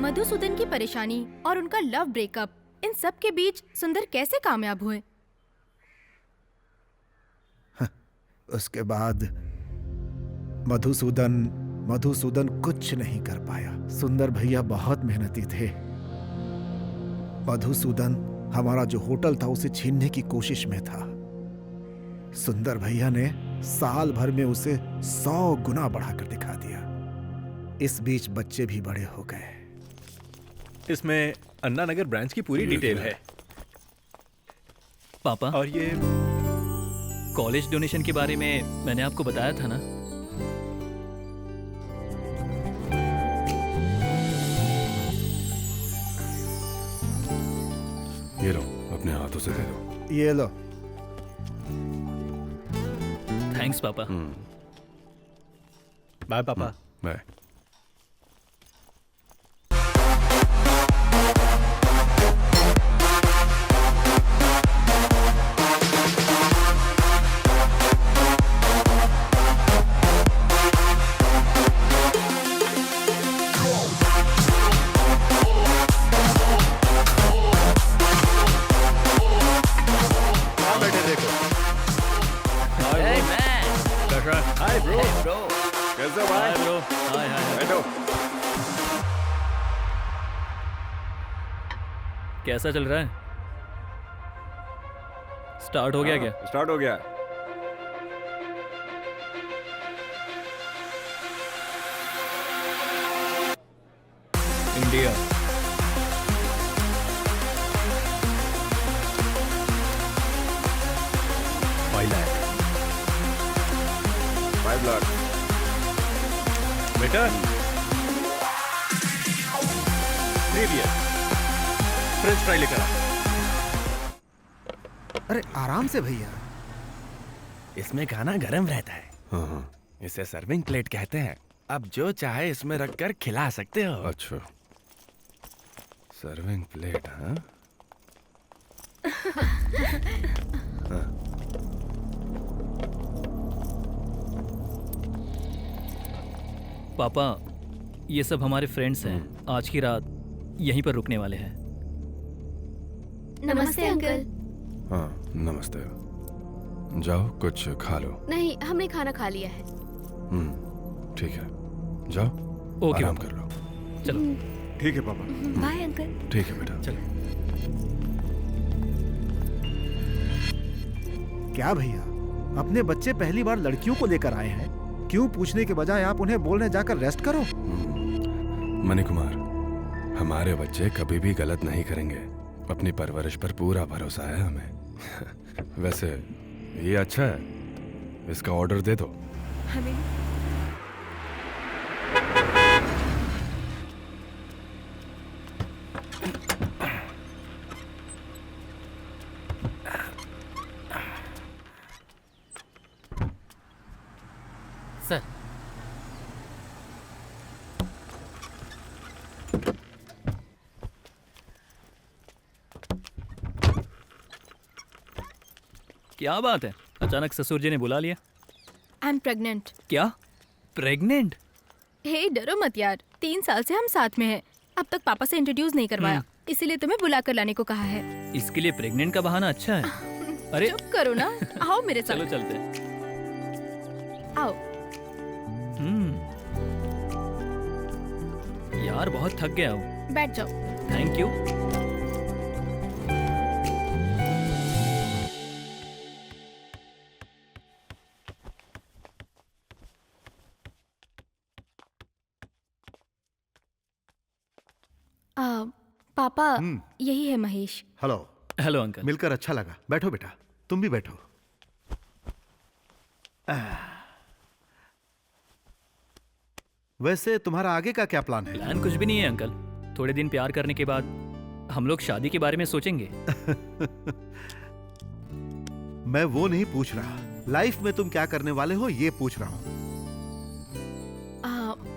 मधुसूदन की परेशानी और उनका लव ब्रेकअप, इन सब के बीच सुंदर कैसे कामयाब हुए? उसके बाद मधुसूदन कुछ नहीं कर पाया। सुंदर भैया बहुत मेहनती थे। मधुसूदन हमारा जो होटल था उसे छीनने की कोशिश में था। सुंदर भैया ने साल भर में उसे 100 गुना बढ़ाकर दिखा दिया। इस बीच बच्चे भी बड़े हो गए। इसमें अन्ना नगर ब्रांच की पूरी डिटेल है। पापा, और ये कॉलेज डोनेशन के बारे में मैंने आपको बताया था ना? ये लो, अपने हाथों से दे दो। ये लो। थैंक्स पापा। बाय पापा। बाय। Hi bro. कैसे भाई? ब्रो, हाय हाय। बैठो। कैसा चल रहा है? स्टार्ट हो गया क्या? स्टार्ट हो गया। इंडिया। $5 लाख। बेटा, फ्रेंच फ्राई लेकर आ। अरे आराम से भैया। इसमें खाना गर्म रहता है। हाँ। इसे सर्विंग प्लेट कहते हैं। अब जो चाहे इसमें रखकर खिला सकते हो। अच्छा, सर्विंग प्लेट। हाँ, पापा, ये सब हमारे फ्रेंड्स हैं। आज की रात यहीं पर रुकने वाले हैं। नमस्ते अंकल। हाँ, नमस्ते। जाओ, कुछ खा लो। नहीं, हमने खाना खा लिया है। ठीक है, जाओ। ओके, आराम कर लो। चलो। ठीक है पापा। Bye uncle. ठीक है बेटा। चलो। क्या भैया, अपने बच्चे पहली बार लड़कियों को लेकर आए हैं, क्यों पूछने के बजाय आप उन्हें बोलने जाकर रेस्ट करो। मणि कुमार, हमारे बच्चे कभी भी गलत नहीं करेंगे। अपनी परवरिश पर पूरा भरोसा है हमें। वैसे ये अच्छा है, इसका ऑर्डर दे दो। हमें सर, क्या बात है, अचानक ससुर जी ने बुला लिया? I am pregnant. क्या? प्रेग्नेंट? हे डरो मत यार, 3 साल से हम साथ में हैं। अब तक पापा से इंट्रोड्यूस नहीं करवाया, इसीलिए तुम्हें बुला कर लाने को कहा है। इसके लिए प्रेग्नेंट का बहाना अच्छा है। अरे चुप करो ना, आओ मेरे साथ। चलो चलते हैं। आओ। यार बहुत थक गया हूँ। बैठ जाओ। Thank you. पापा, यही है महेश। हेलो। Hello uncle. मिलकर अच्छा लगा। बैठो बेटा, तुम भी बैठो। वैसे तुम्हारा आगे का क्या प्लान है? प्लान कुछ भी नहीं है अंकल। थोड़े दिन प्यार करने के बाद हम लोग शादी के बारे में सोचेंगे। मैं वो नहीं पूछ रहा, लाइफ में तुम क्या करने वाले हो ये पूछ रहा हूँ।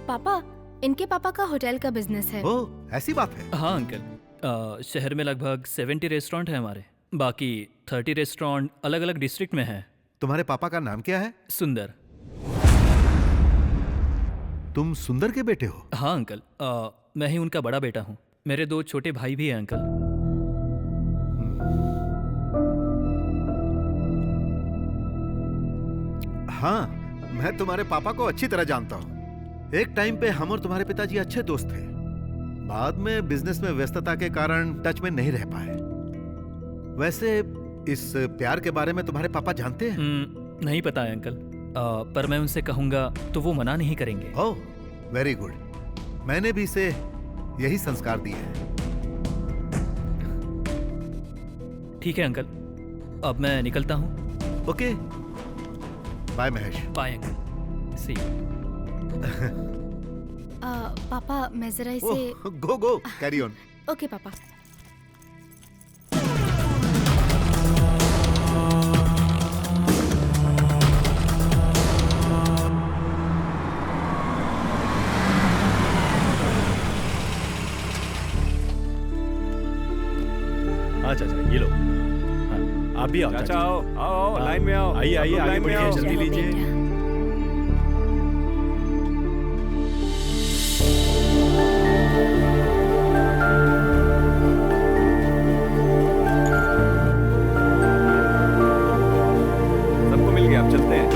पापा, इनके पापा का होटल का बिजनेस है। ओ, ऐसी बात है? हाँ अंकल, शहर में लगभग 70 रेस्टोरेंट है हमारे। बाकी 30 रेस्टोरेंट अलग अलग डिस्ट्रिक्ट में है। तुम्हारे पापा का नाम क्या है? सुंदर। तुम सुंदर के बेटे हो? हाँ अंकल, मैं ही उनका बड़ा बेटा हूँ। मेरे 2 छोटे भाई भी हैं अंकल। हाँ, मैं तुम्हारे पापा को अच्छी तरह जानता हूँ। एक टाइम पे हम और तुम्हारे पिताजी अच्छे दोस्त थे। बाद में बिजनेस में व्यस्तता के कारण टच में नहीं रह पाए। वैसे इस प्यार के बारे में तुम्हारे पापा जानते हैं? नहीं पता है अंकल, पर मैं उनसे कहूंगा तो वो मना नहीं करेंगे। ओह, वेरी गुड। मैंने भी इसे यही संस्कार दिए हैं। ठीक है अंकल, अब मैं निकलता हूँ। Okay, bye Mahesh. Bye uncle, see you. पापा मैं जरा इसे go go, carry on. Okay पापा। हाँ चाचा, ये लो। हाँ, आप भी आओ चाचा, आओ आओ, हाँ, लाइन में आओ। आइए आइए, आगे बढ़िए, जल्दी लीजिए। सबको मिल गया, अब चलते हैं।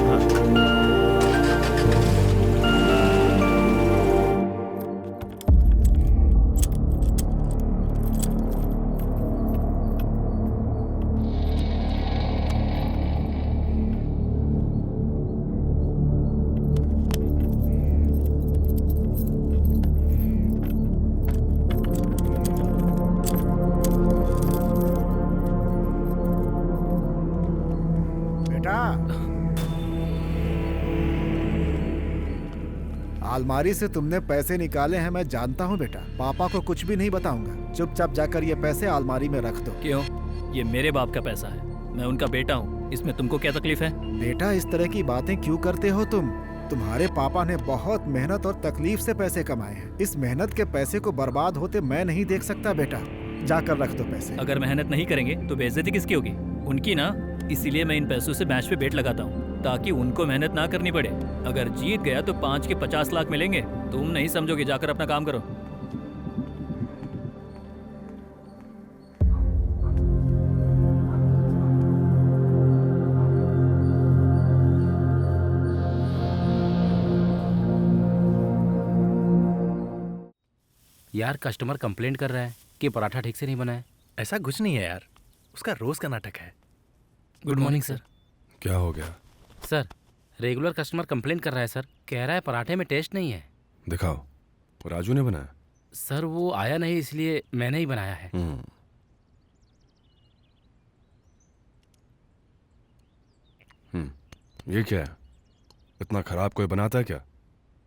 अलमारी से तुमने पैसे निकाले हैं, मैं जानता हूँ बेटा। पापा को कुछ भी नहीं बताऊंगा। चुपचाप जाकर ये पैसे अलमारी में रख दो। क्यों? ये मेरे बाप का पैसा है, मैं उनका बेटा हूँ, इसमें तुमको क्या तकलीफ है? बेटा, इस तरह की बातें क्यों करते हो तुम? तुम्हारे पापा ने बहुत मेहनत और तकलीफ से पैसे कमाए हैं। इस मेहनत के पैसे को बर्बाद होते मैं नहीं देख सकता बेटा। जाकर रख दो पैसे। अगर मेहनत नहीं करेंगे तो बेइज्जती किसकी होगी? उनकी ना। इसीलिए मैं इन पैसों से मैच पे बेट लगाता हूँ ताकि उनको मेहनत ना करनी पड़े। अगर जीत गया तो 5 के 50 लाख मिलेंगे। तुम नहीं समझोगे, जाकर अपना काम करो। यार कस्टमर कंप्लेंट कर रहा है कि पराठा ठीक से नहीं बना है। ऐसा कुछ नहीं है यार, उसका रोज का नाटक है। Good morning sir. क्या हो गया? सर, रेगुलर कस्टमर कंप्लेंट कर रहा है सर। कह रहा है पराठे में टेस्ट नहीं है। दिखाओ। वो राजू ने बनाया? सर वो आया नहीं, इसलिए मैंने ही बनाया है। ये क्या है? इतना खराब कोई बनाता है क्या?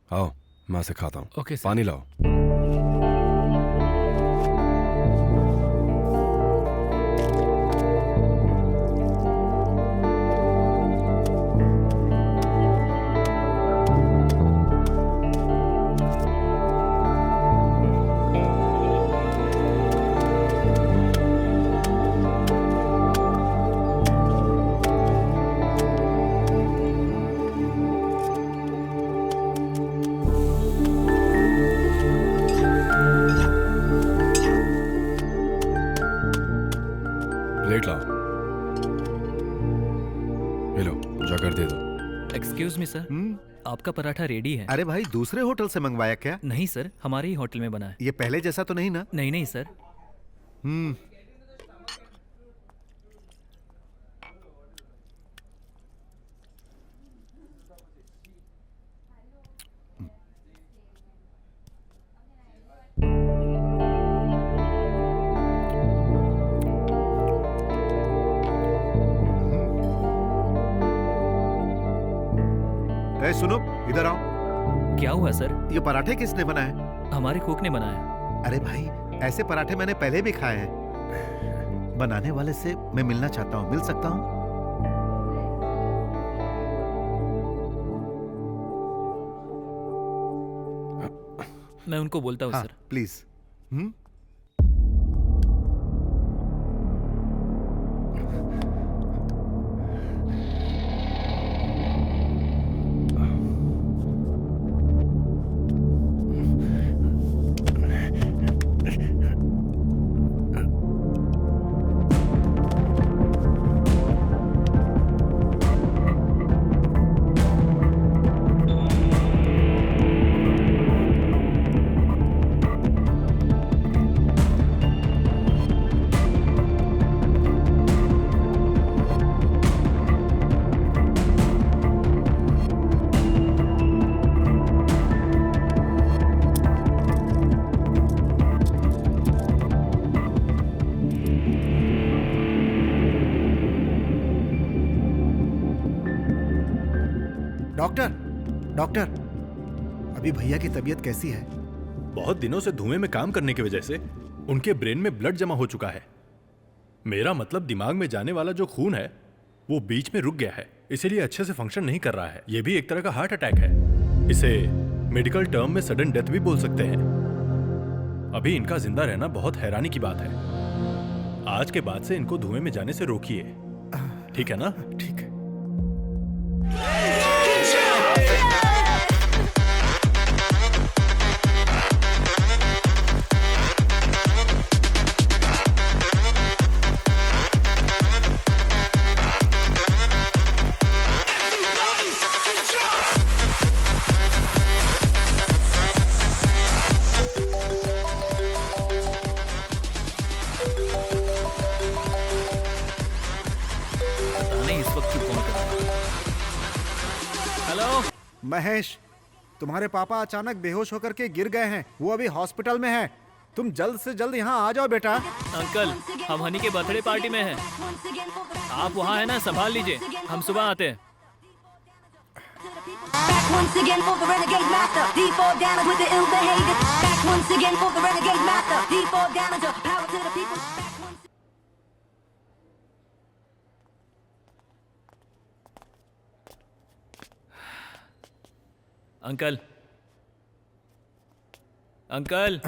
आओ मैं सिखाता हूँ। Okay sir. पानी लाओ। प्लेट लाओ। ये लो, जाकर दे दो। एक्सक्यूज मी सर, आपका पराठा रेडी है। अरे भाई, दूसरे होटल से मंगवाया क्या? नहीं सर, हमारे ही होटल में बना है। ये पहले जैसा तो नहीं ना? नहीं नहीं सर। ए, सुनो, इधर आओ। क्या हुआ सर? ये पराठे किसने बनाए? हमारे कुक ने बनाया। अरे भाई, ऐसे पराठे मैंने पहले भी खाए हैं। बनाने वाले से मैं मिलना चाहता हूँ, मिल सकता हूँ? मैं उनको बोलता हूँ सर। प्लीज। डॉक्टर, डॉक्टर, अभी भैया की तबीयत कैसी है? बहुत दिनों से धुएं में काम करने की वजह से उनके ब्रेन में ब्लड जमा हो चुका है। मेरा मतलब दिमाग में जाने वाला जो खून है वो बीच में रुक गया है, इसीलिए अच्छे से फंक्शन नहीं कर रहा है। ये भी एक तरह का हार्ट अटैक है। इसे मेडिकल टर्म में सडन डेथ भी बोल सकते हैं। अभी इनका जिंदा रहना बहुत हैरानी की बात है। आज के बाद से इनको धुएं में जाने से रोकिए, ठीक है ना? ठीक है। महेश, तुम्हारे पापा अचानक बेहोश होकर के गिर गए हैं। वो अभी हॉस्पिटल में हैं। तुम जल्द से जल्द यहाँ आ जाओ बेटा। अंकल, हम हनी के बर्थडे पार्टी में हैं। आप वहाँ है ना, संभाल लीजिए, हम सुबह आते हैं। Uncle, uncle.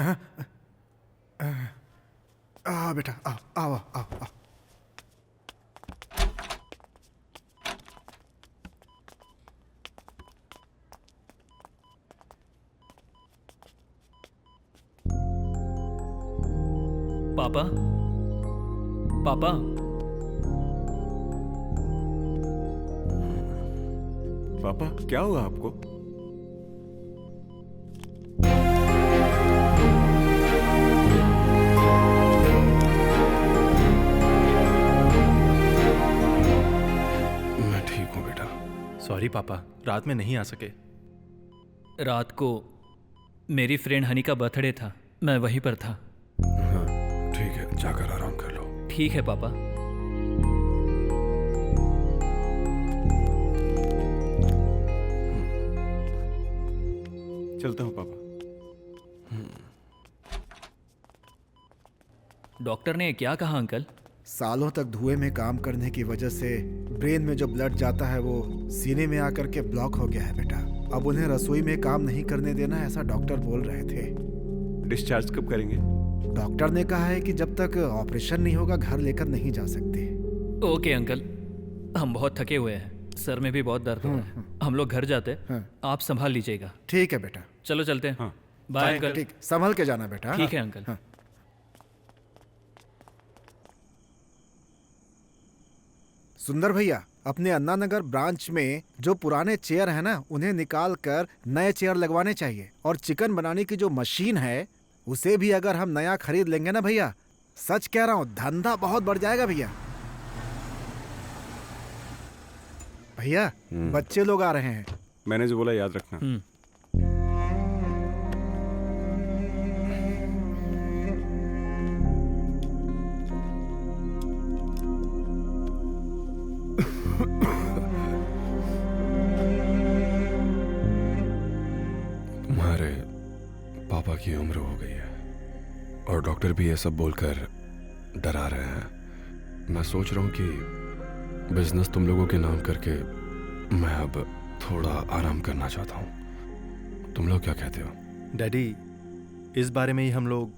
बेटा, आओ आओ आओ। पापा, पापा। पापा, क्या हुआ आपको? मैं ठीक हूँ बेटा। सॉरी पापा, रात में नहीं आ सके। रात को मेरी फ्रेंड हनी का बर्थडे था, मैं वहीं पर था। हाँ, ठीक है, जाकर आराम कर लो। ठीक है पापा। चलता हूँ पापा। डॉक्टर ने क्या कहा अंकल? सालों तक धुएं में काम करने की वजह से ब्रेन में जो ब्लड जाता है वो सीने में आकर के ब्लॉक हो गया है बेटा। अब उन्हें रसोई में काम नहीं करने देना, ऐसा डॉक्टर बोल रहे थे। डिस्चार्ज कब करेंगे? डॉक्टर ने कहा है कि जब तक ऑपरेशन नहीं होगा घर लेकर नहीं जा सकते। ओके अंकल, हम बहुत थके हुए हैं, सर में भी बहुत दर्द हो रहा है। हम लोग घर जाते हैं, आप संभाल लीजिएगा। ठीक है बेटा। चलो चलते हैं। Bye uncle. ठीक, संभल के जाना बेटा। ठीक है अंकल। सुंदर भैया, अपने अन्ना नगर ब्रांच में जो पुराने चेयर है ना, उन्हें निकाल कर नए चेयर लगवाने चाहिए। और चिकन बनाने की जो मशीन है उसे भी अगर हम नया खरीद लेंगे ना भैया, सच कह रहा हूँ, धंधा बहुत बढ़ जाएगा भैया। भैया, बच्चे लोग आ रहे हैं। मैंने जो बोला याद रखना। तुम्हारे पापा की उम्र हो गई है और डॉक्टर भी ये सब बोलकर डरा रहे हैं। मैं सोच रहा हूँ कि बिजनेस तुम लोगों के नाम करके मैं अब थोड़ा आराम करना चाहता हूँ। तुम लोग क्या कहते हो? डैडी, इस बारे में ही हम लोग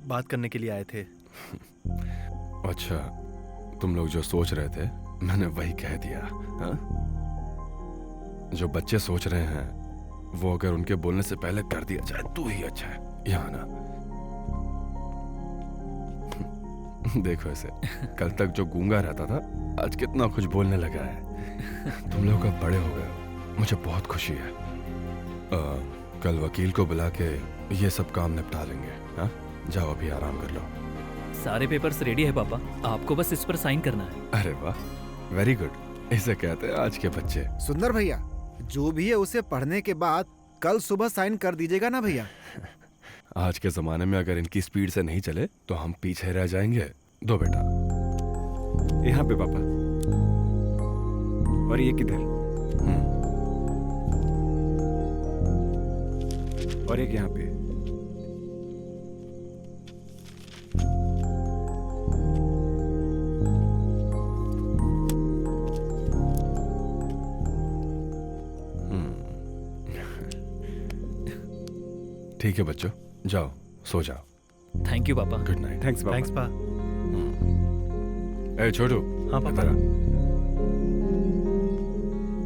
बात करने के लिए आए थे। अच्छा, तुम लोग जो सोच रहे थे मैंने वही कह दिया। हा? जो बच्चे सोच रहे हैं वो अगर उनके बोलने से पहले कर दिया जाए तो ही अच्छा है। यहाँ ना देखो ऐसे, कल तक जो गूंगा रहता था आज कितना कुछ बोलने लगा है। तुम लोग अब बड़े हो गए, मुझे बहुत खुशी है। कल वकील को बुला के ये सब काम निपटा लेंगे। हाँ, जाओ अभी आराम कर लो। सारे पेपर्स रेडी है पापा, आपको बस इस पर साइन करना है। अरे वाह, वेरी गुड। इसे कहते हैं आज के बच्चे। सुंदर भैया, जो भी है उसे पढ़ने के बाद कल सुबह साइन कर दीजिएगा ना भैया। आज के जमाने में अगर इनकी स्पीड से नहीं चले तो हम पीछे रह जाएंगे। दो बेटा। यहाँ पे पापा। और ये किधर? और एक यहाँ पे। ठीक है बच्चों, जाओ सो जाओ। थैंक यू पापा। Good night. थैंक्स पापा। थैंक्स पा। ए छोटू। हाँ पापा। इधर आ।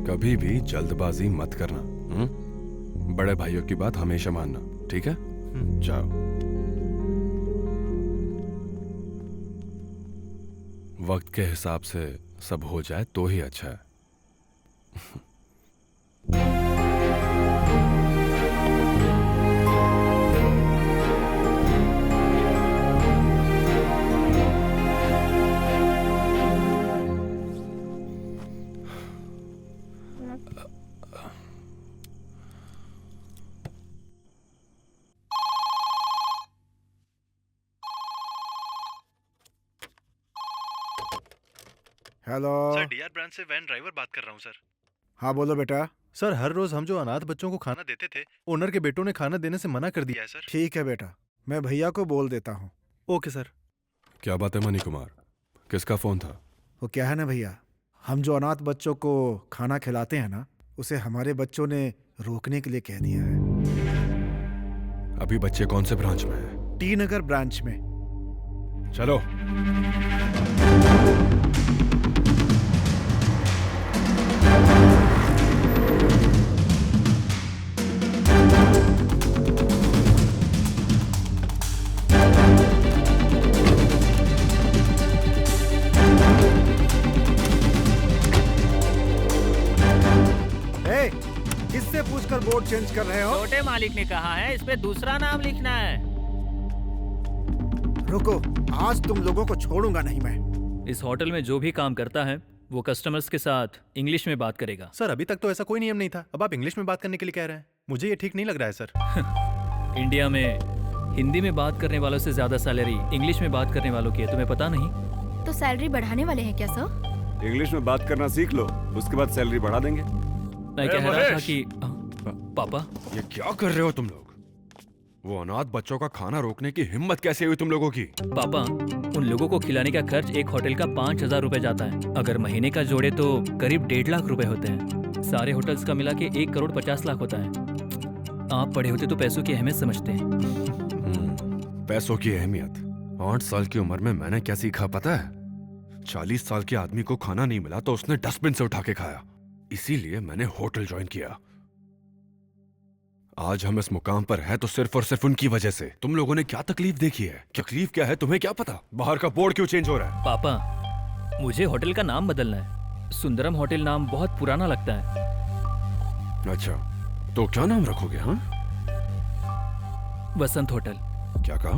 कभी भी जल्दबाजी मत करना। बड़े भाइयों की बात हमेशा मानना, ठीक है? जाओ। वक्त के हिसाब से सब हो जाए तो ही अच्छा है। हेलो सर, डीआर ब्रांच से वैन ड्राइवर बात कर रहा हूँ सर। हाँ बोलो बेटा। सर, हर रोज हम जो अनाथ बच्चों को खाना देते थे, ओनर के बेटों ने खाना देने से मना कर दिया है सर। ठीक है बेटा, मैं भैया को बोल देता हूँ। Okay sir. क्या बात है मनी कुमार, किसका फोन था? वो क्या है ना भैया, हम जो अनाथ बच्चों को खाना खिलाते हैं ना, उसे हमारे बच्चों ने रोकने के लिए कह दिया है। अभी बच्चे कौन से ब्रांच में हैं? टी नगर ब्रांच में। चलो। किससे पूछकर बोर्ड चेंज कर रहे हो? छोटे मालिक ने कहा है इस पे दूसरा नाम लिखना है। रुको, आज तुम लोगों को छोड़ूंगा नहीं मैं। इस होटल में जो भी काम करता है वो कस्टमर्स के साथ इंग्लिश में बात करेगा। सर, अभी तक तो ऐसा कोई नियम नहीं था, अब आप इंग्लिश में बात करने के लिए कह रहे हैं। मुझे ये ठीक नहीं लग रहा है सर। इंडिया में हिंदी में बात करने वालों से ज्यादा सैलरी इंग्लिश में बात करने वालों की है, तुम्हें पता नहीं? तो सैलरी बढ़ाने वाले हैं क्या सर? इंग्लिश में बात करना सीख लो, उसके बाद सैलरी बढ़ा देंगे। मैं कह रहा था कि पापा, ये क्या कर रहे हो तुम लोग? वो अनाथ बच्चों का खाना रोकने की हिम्मत कैसे हुई तुम लोगों की? पापा, उन लोगों को खिलाने का खर्च एक होटल का 5,000 रुपए जाता है। अगर महीने का जोड़े तो करीब 1.5 लाख रुपए होते हैं। सारे होटल्स का मिला के 1 करोड़ 50 लाख होता है। आप पढ़े होते तो पैसों की अहमियत समझते हैं। पैसों की अहमियत 8 साल की उम्र में मैंने क्या सीखा पता है? 40 साल के आदमी को खाना नहीं मिला तो उसने डस्टबिन से उठा के खाया। इसीलिए मैंने होटल ज्वाइन किया। आज हम इस मुकाम पर हैं तो सिर्फ और सिर्फ उनकी वजह से। तुम लोगों ने क्या तकलीफ देखी है? तकलीफ क्या है तुम्हें क्या पता? बाहर का बोर्ड क्यों चेंज हो रहा है? पापा, मुझे होटल का नाम बदलना है। सुंदरम होटल नाम बहुत पुराना लगता है। अच्छा, तो क्या नाम रखोगे? हाँ, वसंत होटल। क्या कहा?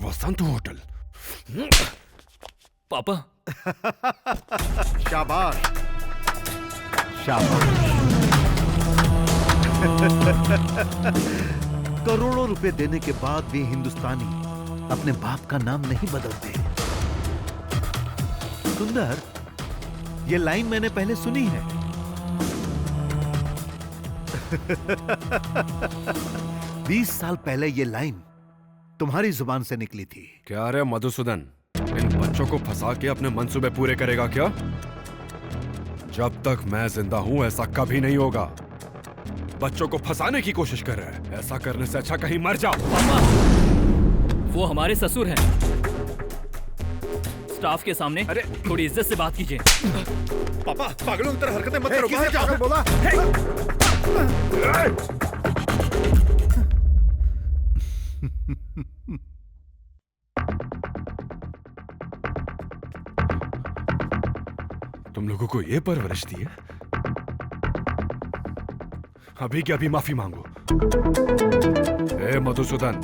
वसंत होटल? पापा। शाबाश शाबाश। करोड़ों रुपए देने के बाद भी हिंदुस्तानी अपने बाप का नाम नहीं बदलते। सुंदर, ये लाइन मैंने पहले सुनी है। 20 साल पहले ये लाइन तुम्हारी जुबान से निकली थी। क्या रे मधुसूदन, इन बच्चों को फंसा के अपने मंसूबे पूरे करेगा क्या? जब तक मैं जिंदा हूं ऐसा कभी नहीं होगा। बच्चों को फंसाने की कोशिश कर रहा है, ऐसा करने से अच्छा कहीं मर जाओ। पापा, वो हमारे ससुर हैं। स्टाफ के सामने थोड़ी इज्जत से बात कीजिए। पापा, पागलों की तरह हरकतें मत करो। बाहर जाओ। बोला? तुम लोगों को ये परवरिश दी है? अभी क्या अभी माफी मांगो। ए मधुसूदन,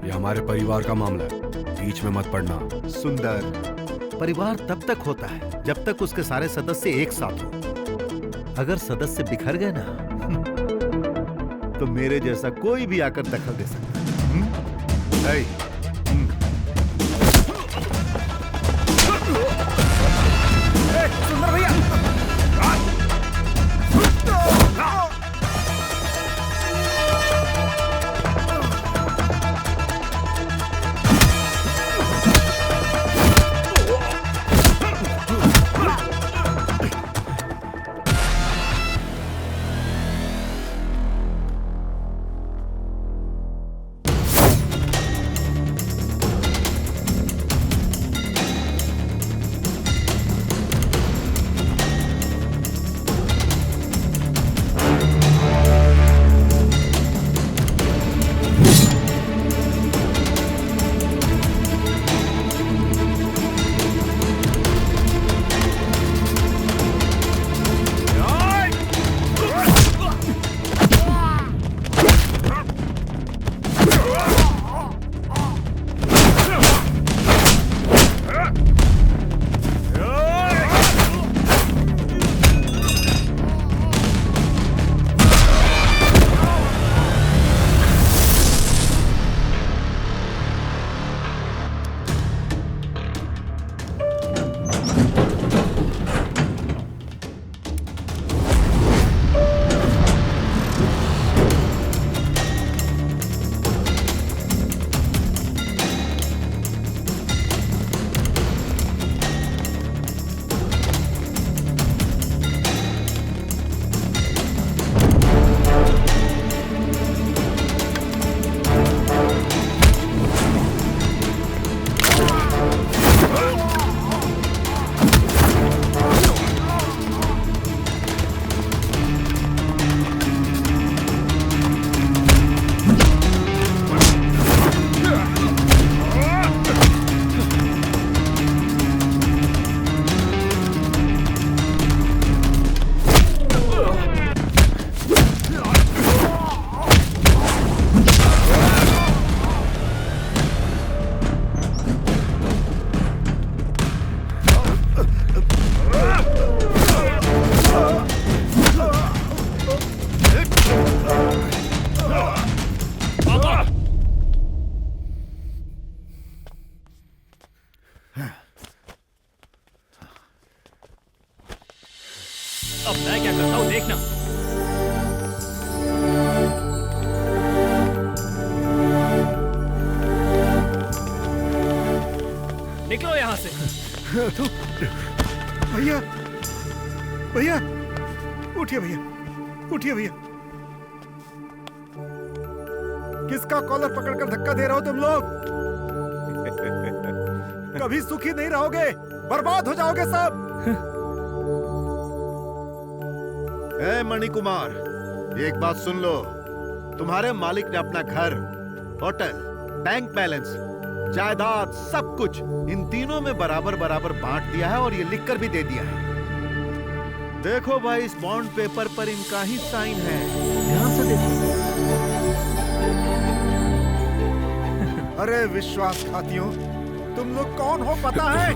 ये हमारे परिवार का मामला है, बीच में मत पड़ना। सुंदर, परिवार तब तक होता है जब तक उसके सारे सदस्य एक साथ हो। अगर सदस्य बिखर गए ना तो मेरे जैसा कोई भी आकर दखल दे सकता है। सुंदर भैया, अब मैं क्या करता हूँ देखना। निकलो यहाँ से। भैया भैया उठिए भैया, उठिए भैया। किसका कॉलर पकड़कर धक्का दे रहे हो तुम लोग? कभी सुखी नहीं रहोगे, बर्बाद हो जाओगे सब। ए मणिकुमार, एक बात सुन लो। तुम्हारे मालिक ने अपना घर, होटल, बैंक बैलेंस, जायदाद, सब कुछ इन तीनों में बराबर बराबर बांट दिया है और ये लिखकर भी दे दिया है। देखो भाई, इस बॉन्ड पेपर पर इनका ही साइन है, ध्यान से देखो। अरे विश्वासघातियों, तुम लोग कौन हो पता है?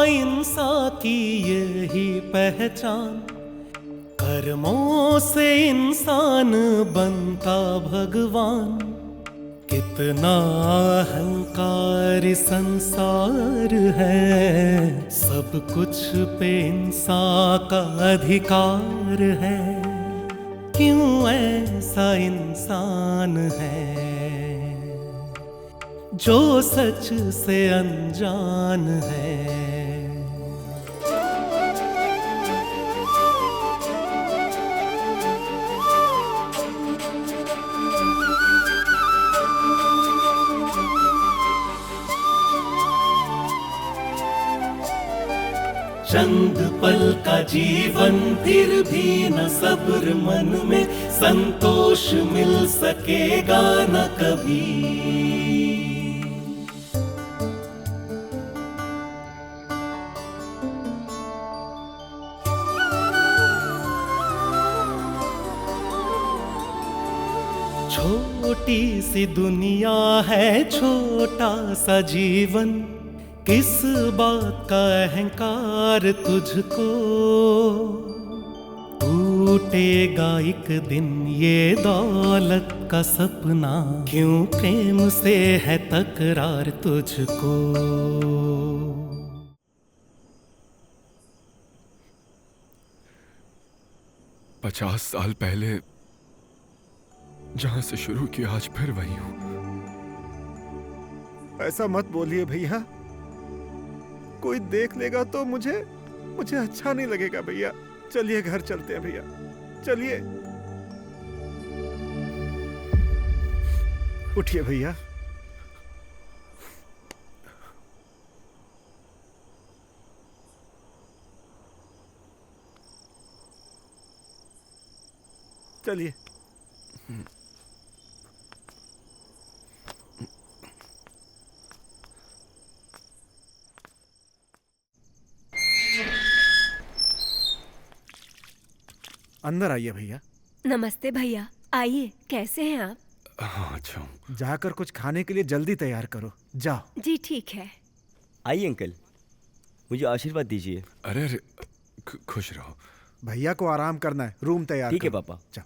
इंसान की यही पहचान, कर्मों से इंसान बनता भगवान। कितना अहंकार संसार है, सब कुछ पे इंसान का अधिकार है। क्यों ऐसा इंसान है जो सच से अनजान है? चंद पल का जीवन, फिर भी न सब्र मन में, संतोष मिल सकेगा न कभी। छोटी सी दुनिया है, छोटा सा जीवन, किस बात का अहंकार तुझको? टूटेगा एक दिन ये दौलत का सपना, क्यों प्रेम से है तकरार तुझको? 50 साल पहले जहां से शुरू किया, आज फिर वही हूं। ऐसा मत बोलिए भैया, कोई देख लेगा तो मुझे अच्छा नहीं लगेगा भैया। चलिए घर चलते हैं भैया, चलिए। उठिए भैया। चलिए। अंदर आइए भैया। नमस्ते भैया, आइए। कैसे हैं आप? हाँ, अच्छा हूँ। जाकर कुछ खाने के लिए जल्दी तैयार करो, जाओ। जी ठीक है। आइए अंकल, मुझे आशीर्वाद दीजिए। अरे अरे, खुश रहो। भैया को आराम करना है, रूम तैयार ठीक है करो। पापा। जाओ।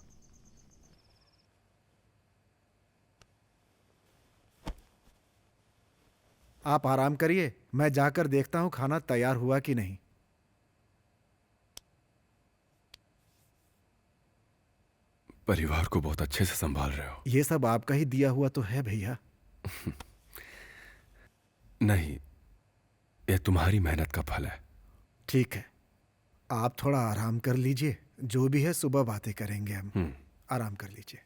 आप आराम करिए, मैं जाकर देखता हूँ खाना तैयार हुआ कि नहीं। परिवार को बहुत अच्छे से संभाल रहे हो। ये सब आपका ही दिया हुआ तो है भैया। नहीं, ये तुम्हारी मेहनत का फल है। ठीक है, आप थोड़ा आराम कर लीजिए, जो भी है सुबह बातें करेंगे हम। आराम कर लीजिए।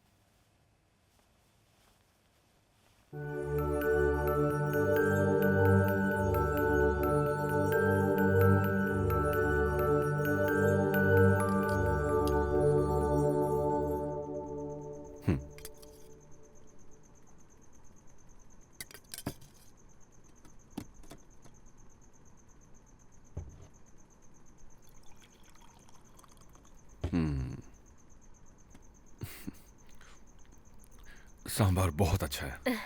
सांभर बहुत अच्छा है,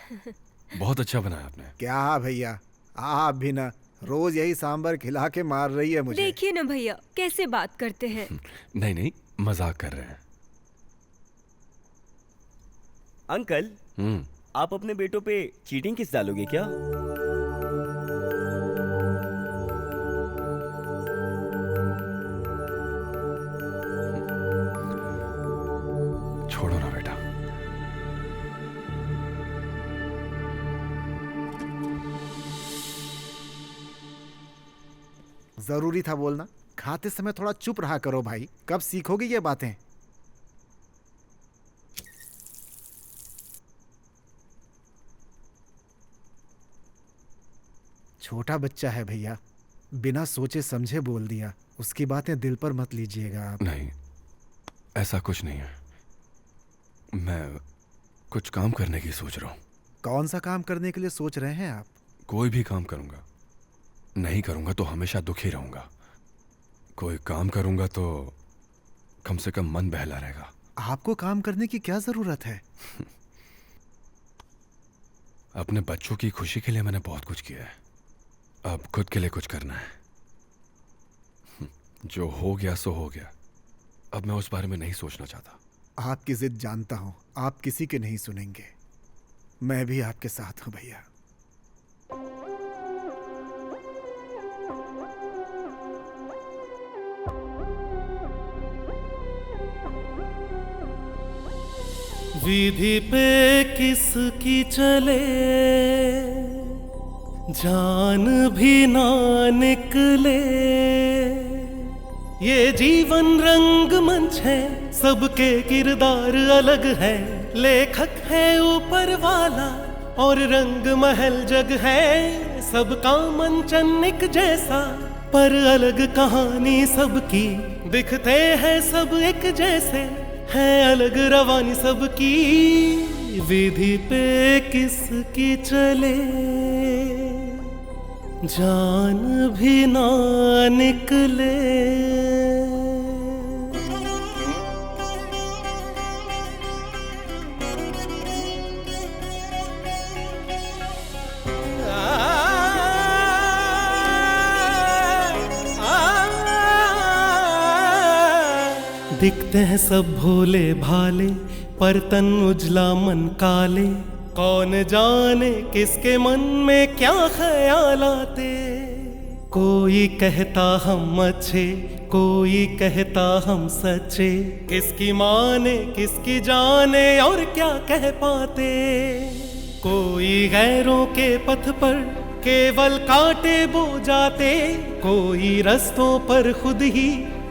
बहुत अच्छा बनाया आपने। क्या भैया, आप भी ना रोज यही सांभर खिला के मार रही है मुझे। देखिए ना भैया कैसे बात करते हैं। नहीं नहीं, मजाक कर रहे हैं। अंकल, आप अपने बेटों पे चीटिंग किस डालोगे क्या? छोड़ो ना बेटा। जरूरी था बोलना। खाते समय थोड़ा चुप रहा करो भाई, कब सीखोगे ये बातें? छोटा बच्चा है भैया, बिना सोचे समझे बोल दिया। उसकी बातें दिल पर मत लीजिएगा आप। नहीं, ऐसा कुछ नहीं है। मैं कुछ काम करने की सोच रहा हूँ। कौन सा काम करने के लिए सोच रहे हैं आप? कोई भी काम करूंगा। नहीं करूंगा तो हमेशा दुखी रहूंगा। कोई काम करूंगा तो कम से कम मन बहला रहेगा। आपको काम करने की क्या जरूरत है? अपने बच्चों की खुशी के लिए मैंने बहुत कुछ किया है, अब खुद के लिए कुछ करना है। जो हो गया सो हो गया, अब मैं उस बारे में नहीं सोचना चाहता। आपकी जिद जानता हूं, आप किसी के नहीं सुनेंगे। मैं भी आपके साथ हूं भैया। विधि पे किसकी चले जान भी ना निकले, ये जीवन रंग मंच है, सबके किरदार अलग है। लेखक है ऊपर वाला और रंग महल जग है, सबका मंचन एक जैसा पर अलग कहानी सबकी। दिखते हैं सब एक जैसे, है अलग रवानी सबकी। विधि पे किसकी चले जान भी ना निकले। दिखते हैं सब भोले भाले पर तन उजला मन काले। कौन जाने किसके मन में क्या ख्याल आते। कोई कहता हम अच्छे, कोई कहता हम सच्चे। किसकी माने किसकी जाने और क्या कह पाते। कोई गैरों के पथ पर केवल कांटे बो जाते। कोई रस्तों पर खुद ही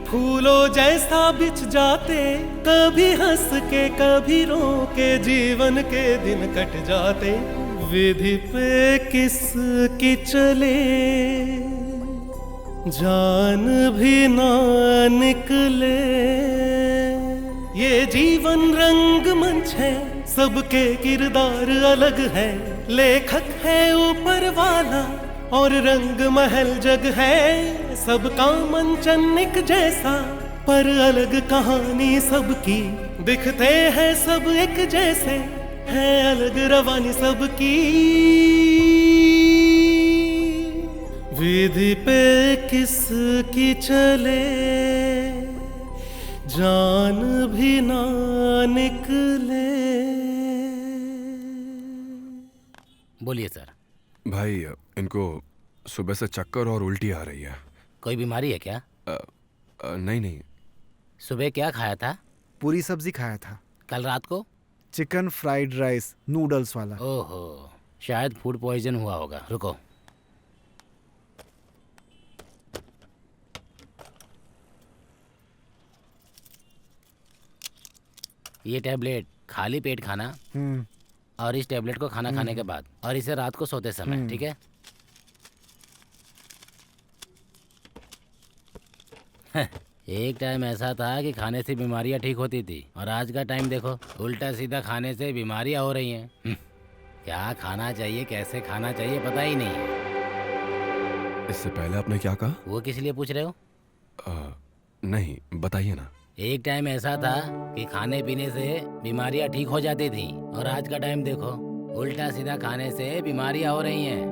फूलों जैसा बिछ जाते। कभी हंस के कभी रो के जीवन के दिन कट जाते। विधि पे किसकी चले जान भी ना निकले। ये जीवन रंग मंच है, सबके किरदार अलग है। लेखक है ऊपर वाला और रंग महल जग है। सबका मंचन एक जैसा पर अलग कहानी सबकी। दिखते हैं सब एक जैसे, है अलग रवानी सबकी। विधि पे किसकी चले जान भी ना निकले। बोलिए सर। भाई इनको सुबह से चक्कर और उल्टी आ रही है। कोई बीमारी है क्या? नहीं नहीं। सुबह क्या खाया था? पूरी सब्जी खाया था। कल रात को? चिकन फ्राइड राइस नूडल्स वाला। ओहो, शायद फूड पॉइजन हुआ होगा। रुको। ये टैबलेट खाली पेट खाना और इस टैबलेट को खाना खाने के बाद, और इसे रात को सोते समय, ठीक है? एक टाइम ऐसा था कि खाने से बीमारियां ठीक होती थी, और आज का टाइम देखो, उल्टा सीधा खाने से बीमारियां हो रही हैं। क्या खाना चाहिए कैसे खाना चाहिए पता ही नहीं है। इससे पहले आपने क्या कहा? वो किस लिए पूछ रहे हो? नहीं बताइए ना। एक टाइम ऐसा था कि खाने पीने से बीमारियां ठीक हो जाती थी और आज का टाइम देखो, उल्टा सीधा खाने से बीमारियां हो रही हैं।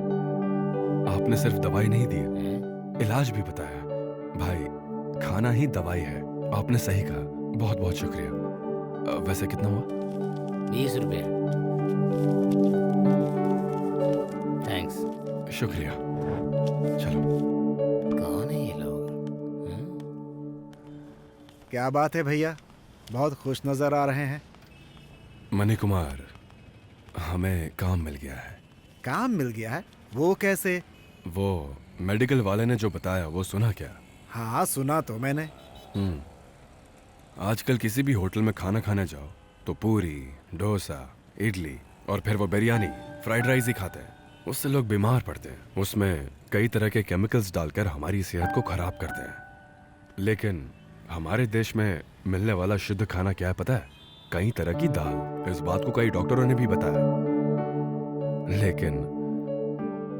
आपने सिर्फ दवाई नहीं दी, इलाज भी बताया। भाई, खाना ही दवाई है। आपने सही कहा। बहुत बहुत शुक्रिया। वैसे कितना हुआ? 20 रुपए। थैंक्स। शुक्रिया। चलो। कौन है ये लोग? क्या बात है भैया, बहुत खुश नजर आ रहे हैं। मनी कुमार, हमें काम मिल गया है। काम मिल गया है? वो कैसे? वो मेडिकल वाले ने जो बताया वो सुना क्या? हाँ सुना तो मैंने। आजकल किसी भी होटल में खाना खाने जाओ तो पूरी, डोसा, इडली और फिर वो बिरयानी, फ्राइड राइस ही खाते हैं। उससे लोग बीमार पड़ते हैं। उसमें कई तरह के केमिकल्स डालकर हमारी सेहत को खराब करते हैं। लेकिन हमारे देश में मिलने वाला शुद्ध खाना क्या है पता है? कई तरह की दाल। इस बात को कई डॉक्टरों ने भी बताया। लेकिन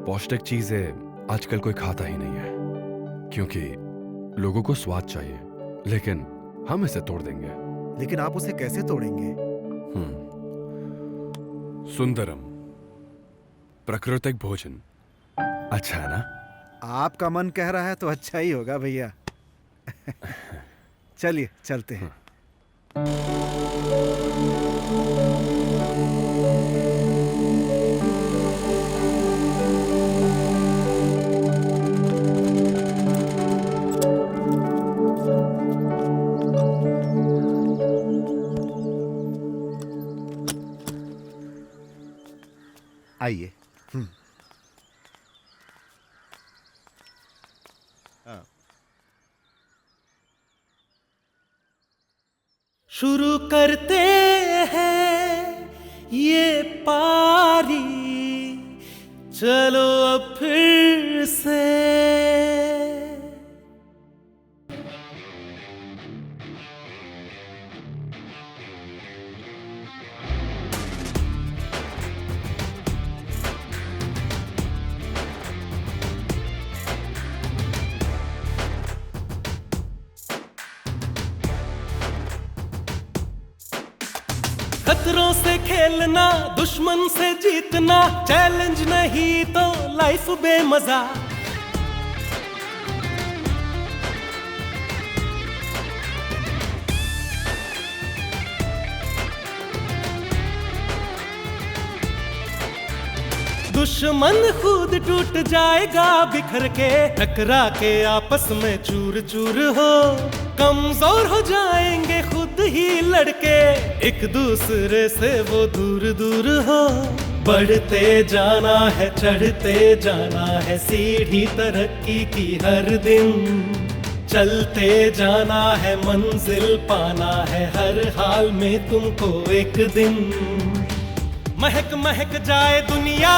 पौष्टिक चीजें आजकल कोई खाता ही नहीं है, क्योंकि लोगों को स्वाद चाहिए। लेकिन हम इसे तोड़ देंगे। लेकिन आप उसे कैसे तोड़ेंगे? सुंदरम, प्राकृतिक भोजन। अच्छा है ना? आपका मन कह रहा है तो अच्छा ही होगा भैया। चलिए चलते हैं। आइए। शुरू करते हैं ये पारी, चलो अब फिर से। खतरों से खेलना, दुश्मन से जीतना, चैलेंज नहीं तो लाइफ बेमजा। दुश्मन खुद टूट जाएगा बिखर के, टकरा के आपस में चूर चूर हो। कमजोर हो जाएंगे खुद ही लड़के, एक दूसरे से वो दूर दूर हो। बढ़ते जाना है, चढ़ते जाना है, सीढ़ी तरक्की की हर दिन। चलते जाना है, मंजिल पाना है, हर हाल में तुमको एक दिन। महक महक जाए दुनिया,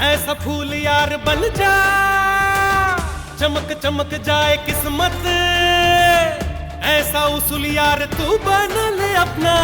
ऐसा फूल यार बन जा। चमक चमक जाए किस्मत, ऐसा उसूल यार तू बना ले अपना।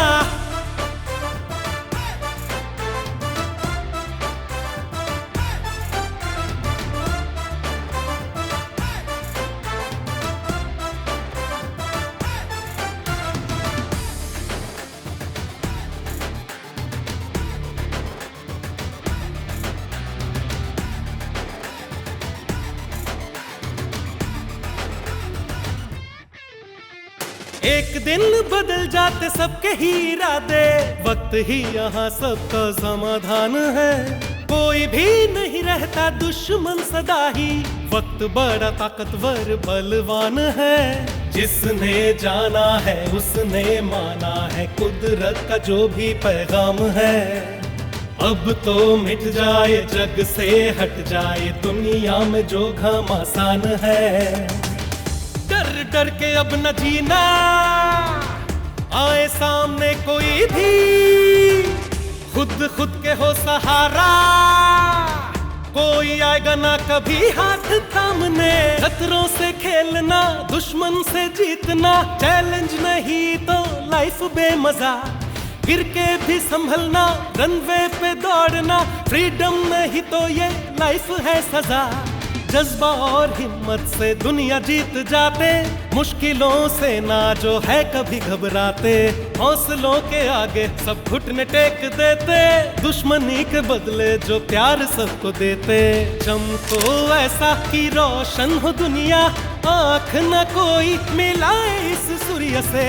एक दिन बदल जाते सबके ही इरादे, वक्त ही यहाँ सबका समाधान है। कोई भी नहीं रहता दुश्मन सदा ही, वक्त बड़ा ताकतवर बलवान है। जिसने जाना है उसने माना है, कुदरत का जो भी पैगाम है। अब तो मिट जाए जग से हट जाए, दुनिया में जो घमासान है। डर डर के अब न जीना, आए सामने कोई भी, खुद के हो सहारा। कोई आएगा ना कभी हाथ थामने। खतरों से खेलना, दुश्मन से जीतना, चैलेंज नहीं तो लाइफ बेमजा। गिर के भी संभलना, रनवे पे दौड़ना, फ्रीडम नहीं तो ये लाइफ है सजा। जज्बा और हिम्मत से दुनिया जीत जाते, मुश्किलों से ना जो है कभी घबराते, हौसलों के आगे सब घुटने टेक देते, दुश्मनी के बदले जो प्यार सबको देते। चमको ऐसा कि रोशन हो दुनिया, आँख न कोई मिलाए इस सूर्य से।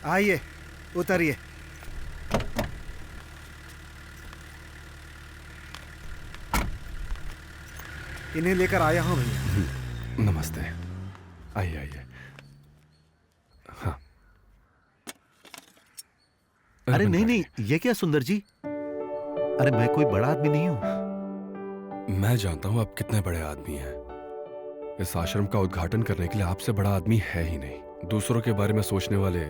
आइए, उतरिए। इन्हें लेकर आया हूं भैया। नमस्ते, आइए आइए। हाँ। अरे नहीं नहीं, ये क्या सुंदर जी? अरे मैं कोई बड़ा आदमी नहीं हूं। मैं जानता हूं आप कितने बड़े आदमी हैं। इस आश्रम का उद्घाटन करने के लिए आपसे बड़ा आदमी है ही नहीं। दूसरों के बारे में सोचने वाले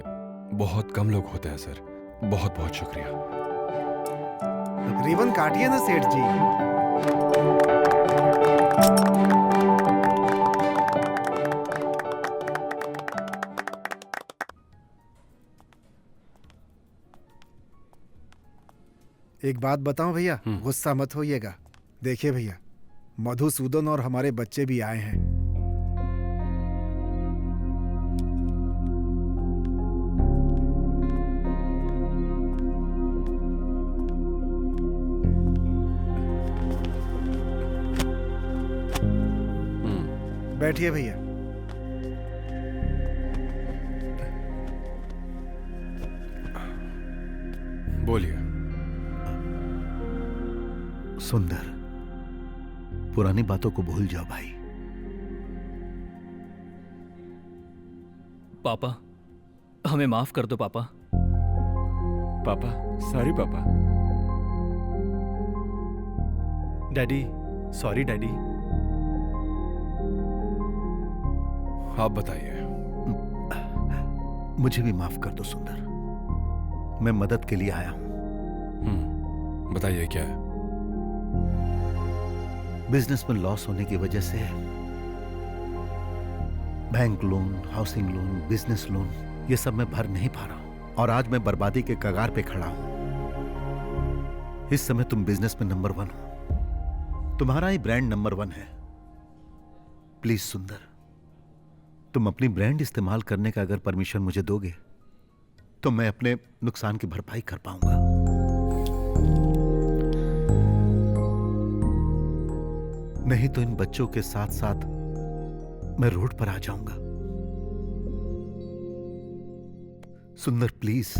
बहुत कम लोग होते हैं सर। बहुत बहुत शुक्रिया। रिबन काटिए ना सेठ जी। एक बात बताऊं भैया, गुस्सा मत होइएगा। देखिए भैया, मधुसूदन और हमारे बच्चे भी आए हैं। बैठिए भैया। बोलिए। सुंदर, पुरानी बातों को भूल जाओ भाई। पापा, हमें माफ कर दो पापा। पापा, सॉरी पापा। Daddy, sorry daddy. आप बताइए। मुझे भी माफ कर दो सुंदर, मैं मदद के लिए आया हूं। बताइए क्या है? बिजनेस में लॉस होने की वजह से bank loan, housing loan, business loan, ये सब मैं भर नहीं पा रहा हूं और आज मैं बर्बादी के कगार पे खड़ा हूं। इस समय तुम बिजनेस में नंबर 1 हो, तुम्हारा ही ब्रांड नंबर 1 है। प्लीज सुंदर, तुम अपनी ब्रांड इस्तेमाल करने का अगर परमिशन मुझे दोगे तो मैं अपने नुकसान की भरपाई कर पाऊंगा। नहीं तो इन बच्चों के साथ साथ मैं रोड पर आ जाऊंगा। सुंदर प्लीज।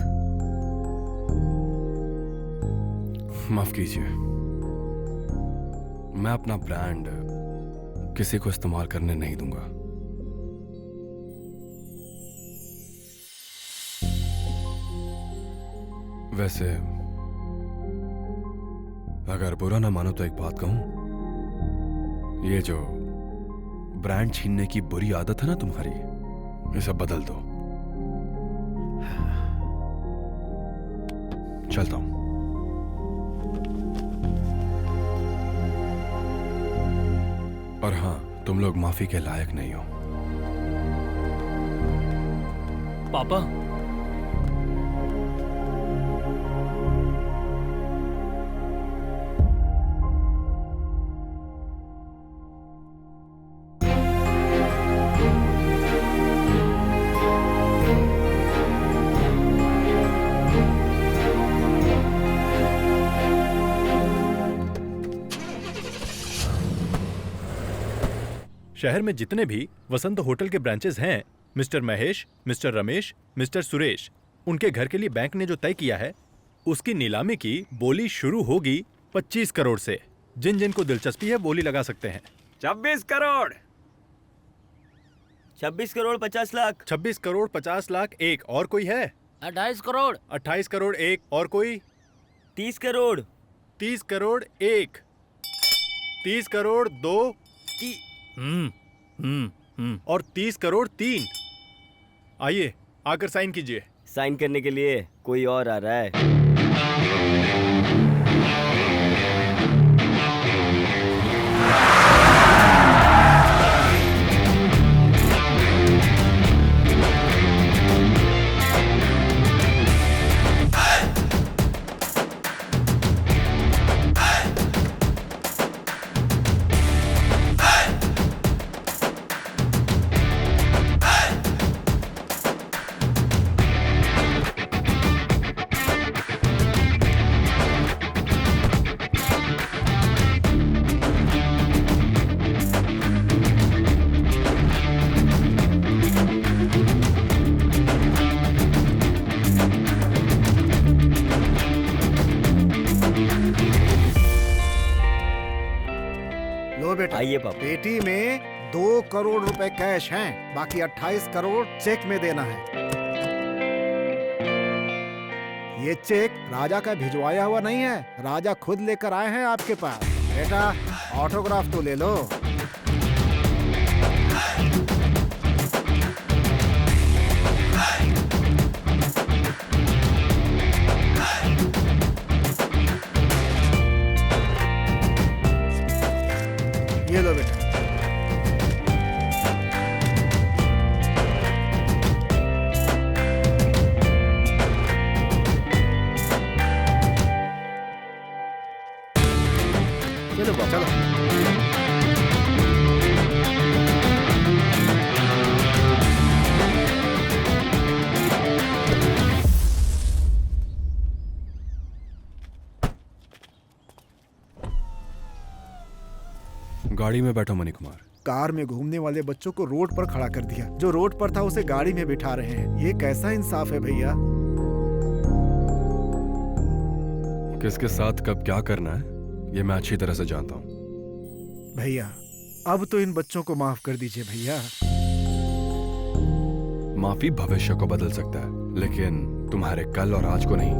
माफ कीजिए, मैं अपना ब्रांड किसी को इस्तेमाल करने नहीं दूंगा। वैसे अगर बुरा ना मानो तो एक बात कहूं, ये जो ब्रांड छीनने की बुरी आदत है ना तुम्हारी, इसे बदल दो। चलता हूं। और हां, तुम लोग माफी के लायक नहीं हो। पापा, शहर में जितने भी वसंत होटल के ब्रांचेस हैं, mister Mahesh, mister Ramesh, mister Suresh, उनके घर के लिए बैंक ने जो तय किया है, उसकी नीलामी की बोली शुरू होगी 25 करोड़ से। जिन जिन को दिलचस्पी है बोली लगा सकते हैं। 26 करोड़। 26 करोड़ 50 लाख। 26 करोड़ 50 लाख एक। और कोई है? 28 करोड़। 28 करोड़ एक। और कोई? 30 करोड़। 30 करोड़ एक। 30 करोड़ दो। और 30 करोड़ 3। आइए आकर साइन कीजिए। साइन करने के लिए कोई और आ रहा है। ये पापा। पेटी में 2 करोड़ रुपए कैश हैं, बाकी 28 करोड़ चेक में देना है। ये चेक राजा का भिजवाया हुआ नहीं है, राजा खुद लेकर आए हैं आपके पास। बेटा ऑटोग्राफ तो ले लो। ये लो बेटा। चलो पापा। चलो। गाड़ी में बैठो मनी कुमार। कार में घूमने वाले बच्चों को रोड पर खड़ा कर दिया, जो रोड पर था उसे गाड़ी में बिठा रहे हैं। ये कैसा इंसाफ है भैया? किसके साथ कब क्या करना है ये मैं अच्छी तरह से जानता हूँ। भैया अब तो इन बच्चों को माफ कर दीजिए भैया। माफी भविष्य को बदल सकता है, लेकिन तुम्हारे कल और आज को नहीं।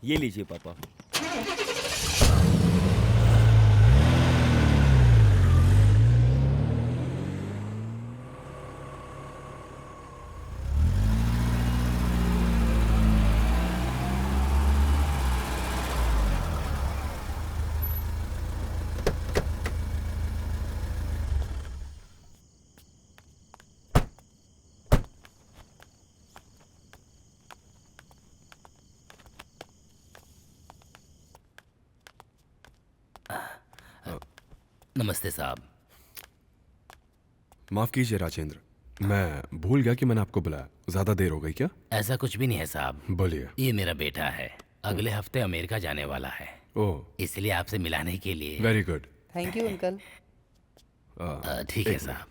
ये लीजिए पापा। नमस्ते साहब। माफ कीजिए राजेंद्र, मैं भूल गया कि मैंने आपको बुलाया। ज्यादा देर हो गई क्या? ऐसा कुछ भी नहीं है साहब। बोलिए। ये मेरा बेटा है, अगले हफ्ते अमेरिका जाने वाला है। ओह, इसलिए आपसे मिलाने के लिए। Very good. Thank you uncle. ठीक है साहब।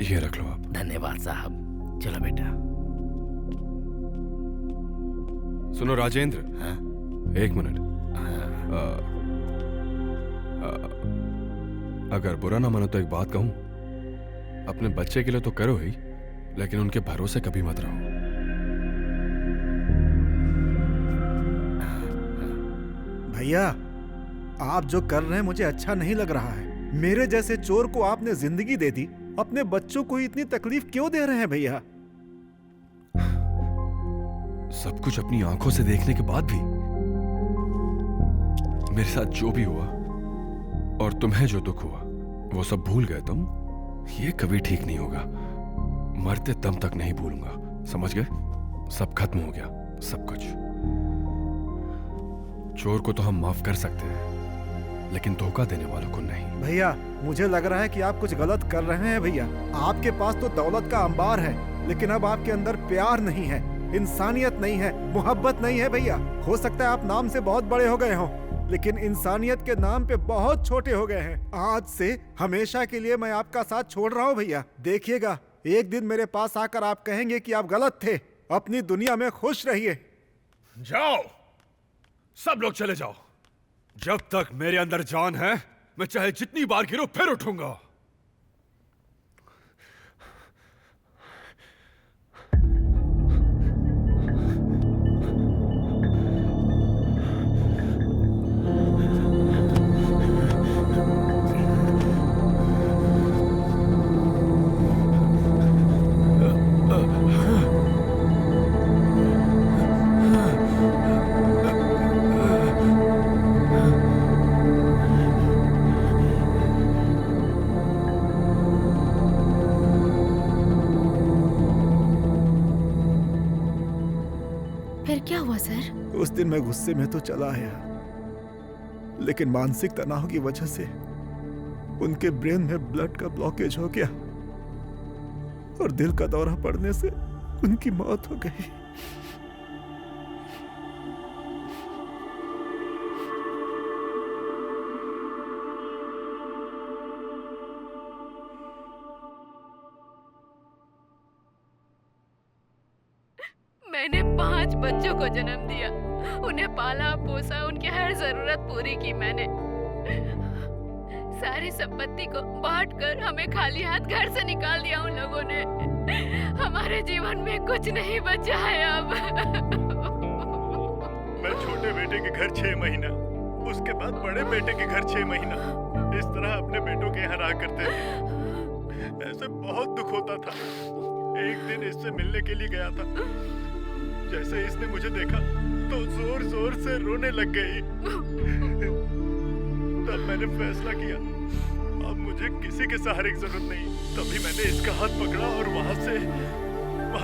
ये रख लो आप। धन्यवाद साहब। चलो बेटा। सुनो राजेंद्र। हाँ? एक मिनट। अगर बुरा ना मानो तो एक बात कहूं। अपने बच्चे के लिए तो करो ही, लेकिन उनके भरोसे कभी मत रहो। भैया आप जो कर रहे हैं मुझे अच्छा नहीं लग रहा है। मेरे जैसे चोर को आपने जिंदगी दे दी, अपने बच्चों को इतनी तकलीफ क्यों दे रहे हैं भैया? सब कुछ अपनी आंखों से देखने के बाद भी मेरे साथ जो भी हुआ और तुम्हें जो दुख हुआ वो सब भूल गए तुम। ये कभी ठीक नहीं होगा। मरते दम तक नहीं भूलूंगा, समझ गए? सब खत्म हो गया, सब कुछ। चोर को तो हम माफ कर सकते हैं, लेकिन धोखा देने वालों को नहीं। भैया मुझे लग रहा है कि आप कुछ गलत कर रहे हैं भैया। आपके पास तो दौलत का अंबार है, लेकिन अब आपके अंदर प्यार नहीं है, इंसानियत नहीं है, मोहब्बत नहीं है भैया। हो सकता है आप नाम से बहुत बड़े हो गए हों, लेकिन इंसानियत के नाम पे बहुत छोटे हो गए हैं। आज से हमेशा के लिए मैं आपका साथ छोड़ रहा हूँ भैया। देखिएगा एक दिन मेरे पास आकर आप कहेंगे कि आप गलत थे। अपनी दुनिया में खुश रहिए। जाओ, सब लोग चले जाओ। जब तक मेरे अंदर जान है, मैं चाहे जितनी बार गिरूं फिर उठूंगा। क्या हुआ सर? उस दिन मैं गुस्से में तो चला आया, लेकिन मानसिक तनाव की वजह से उनके ब्रेन में ब्लड का ब्लॉकेज हो गया और दिल का दौरा पड़ने से उनकी मौत हो गई। मैंने 5 बच्चों को जन्म दिया, उन्हें पाला पोसा, उनकी हर जरूरत पूरी की मैंने। सारी संपत्ति को बांटकर हमें खाली हाथ घर से निकाल दिया उन लोगों ने। हमारे जीवन में कुछ नहीं बचा है अब। मैं छोटे बेटे के घर 6 महीना, उसके बाद बड़े बेटे के घर 6 महीना, इस तरह अपने बेटों के यहाँ रहा करते थे। ऐसे बहुत दुख होता था। एक दिन इससे मिलने के लिए गया था। जैसे इसने मुझे देखा तो जोर जोर से रोने लग गई। तब मैंने फैसला किया अब मुझे किसी के सहारे की जरूरत नहीं। तभी मैंने इसका हाथ पकड़ा और वहां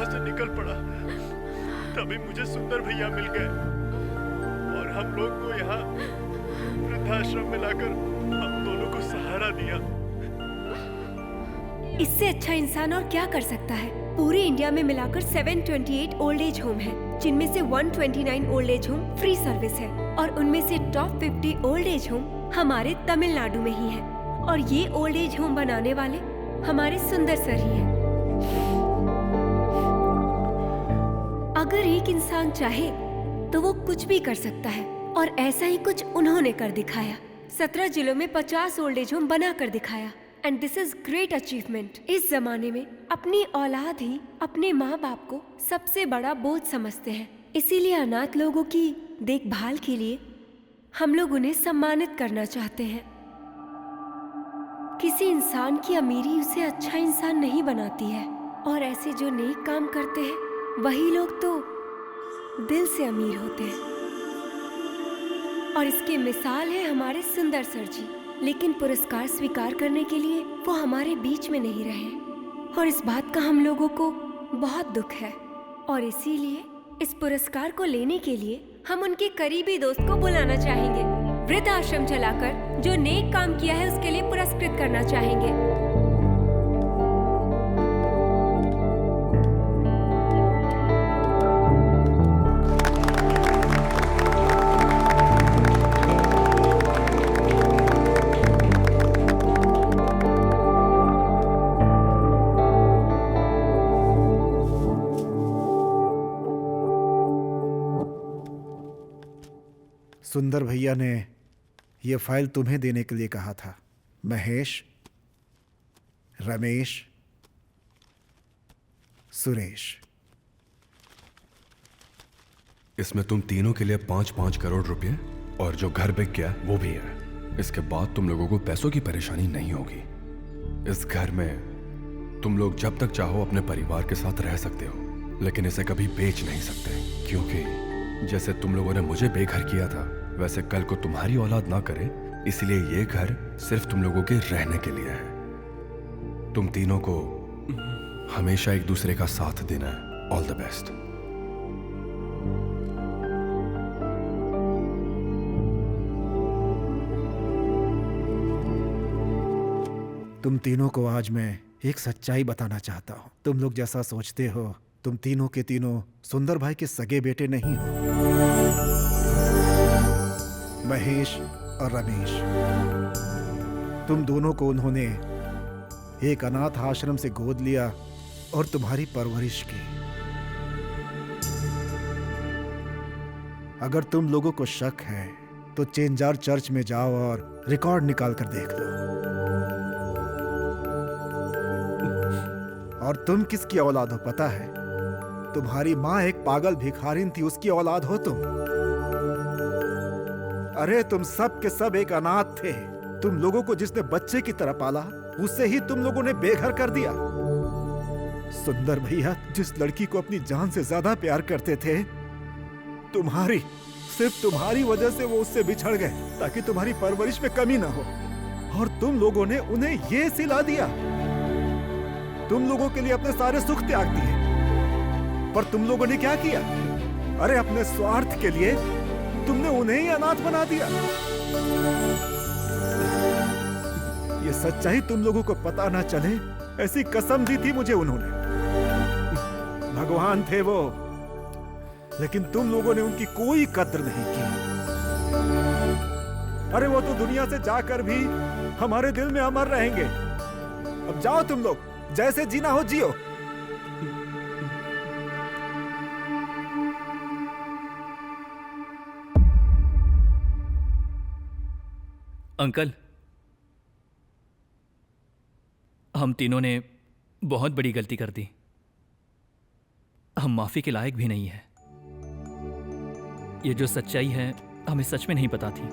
से निकल पड़ा। तभी मुझे सुंदर भैया मिल गए और हम लोग को यहाँ वृद्धाश्रम में लाकर हम दोनों को सहारा दिया। इससे अच्छा इंसान और क्या कर सकता है। पूरे इंडिया में मिलाकर 728 ओल्ड एज होम है, जिनमें से 129 old age home free service है और उनमें से टॉप 50 ओल्ड एज होम हमारे तमिलनाडु में ही है। और ये ओल्ड एज होम बनाने वाले हमारे सुंदर सर ही हैं। अगर एक इंसान चाहे तो वो कुछ भी कर सकता है और ऐसा ही कुछ उन्होंने कर दिखाया। 17 जिलों में 50 ओल्ड एज होम बना कर दिखाया। And this is great achievement. इस जमाने में अपनी औलाद ही अपने माँ बाप को सबसे बड़ा बोझ समझते हैं। इसीलिए अनाथ लोगों की देखभाल के लिए हम लोग उन्हें सम्मानित करना चाहते हैं। किसी इंसान की अमीरी उसे अच्छा इंसान नहीं बनाती है और ऐसे जो नेक काम करते हैं वही लोग तो दिल से अमीर होते हैं। और इसकी मिसाल है हमारे सुंदर सर जी। लेकिन पुरस्कार स्वीकार करने के लिए वो हमारे बीच में नहीं रहे और इस बात का हम लोगों को बहुत दुख है। और इसीलिए इस पुरस्कार को लेने के लिए हम उनके करीबी दोस्त को बुलाना चाहेंगे। वृद्ध आश्रम चलाकर जो नेक काम किया है उसके लिए पुरस्कृत करना चाहेंगे। सुंदर भैया ने ये फाइल तुम्हें देने के लिए कहा था। महेश, रमेश, सुरेश। इसमें तुम तीनों के लिए 5-5 करोड़ रुपए और जो घर बिक गया वो भी है। इसके बाद तुम लोगों को पैसों की परेशानी नहीं होगी। इस घर में तुम लोग जब तक चाहो अपने परिवार के साथ रह सकते हो, लेकिन इसे कभी बेच नहीं सकते, क्योंकि जैसे तुम लोगों ने मुझे बेघर किया था वैसे कल को तुम्हारी औलाद ना करे। इसलिए ये घर सिर्फ तुम लोगों के रहने के लिए है। तुम तीनों को हमेशा एक दूसरे का साथ देना है। All the best. तुम तीनों को आज मैं एक सच्चाई बताना चाहता हूं। तुम लोग जैसा सोचते हो, तुम तीनों के तीनों सुंदर भाई के सगे बेटे नहीं हो। महेश और रमेश, तुम दोनों को उन्होंने एक अनाथ आश्रम से गोद लिया और तुम्हारी परवरिश की। अगर तुम लोगों को शक है तो चेंजार चर्च में जाओ और रिकॉर्ड निकाल कर देख लो। और तुम किसकी औलाद हो पता है? तुम्हारी माँ एक पागल भिखारिन थी, उसकी औलाद हो तुम। अरे तुम सब के सब एक अनाथ थे। तुम लोगों को जिसने बच्चे की तरह पाला उसे ही तुम लोगों ने बेघर कर दिया। सुंदर भैया जिस लड़की को अपनी जान से ज्यादा प्यार करते थे, सिर्फ तुम्हारी वजह से वो उससे बिछड़ गए ताकि तुम्हारी परवरिश में कमी ना हो। और तुम लोगों ने उन्हें ये सिला दिया। तुम लोगों के लिए अपने सारे सुख त्याग दिए। पर तुम लोगों ने क्या किया? अरे अपने स्वार्थ के लिए तुमने उन्हें ही अनाथ बना दिया। ये सच्चाई तुम लोगों को पता ना चले ऐसी कसम दी थी मुझे उन्होंने। भगवान थे वो, लेकिन तुम लोगों ने उनकी कोई कद्र नहीं की। अरे वो तो दुनिया से जाकर भी हमारे दिल में अमर रहेंगे। अब जाओ तुम लोग, जैसे जीना हो जियो। अंकल, हम तीनों ने बहुत बड़ी गलती कर दी। हम माफी के लायक भी नहीं है। ये जो सच्चाई है हमें सच में नहीं पता थी।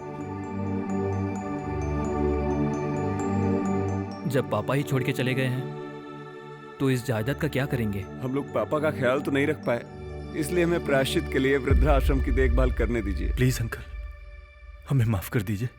जब पापा ही छोड़ के चले गए हैं तो इस जायदाद का क्या करेंगे? हम लोग पापा का ख्याल तो नहीं रख पाए, इसलिए हमें प्रायश्चित के लिए वृद्धाश्रम की देखभाल करने दीजिए। प्लीज अंकल, हमें माफ कर दीजिए।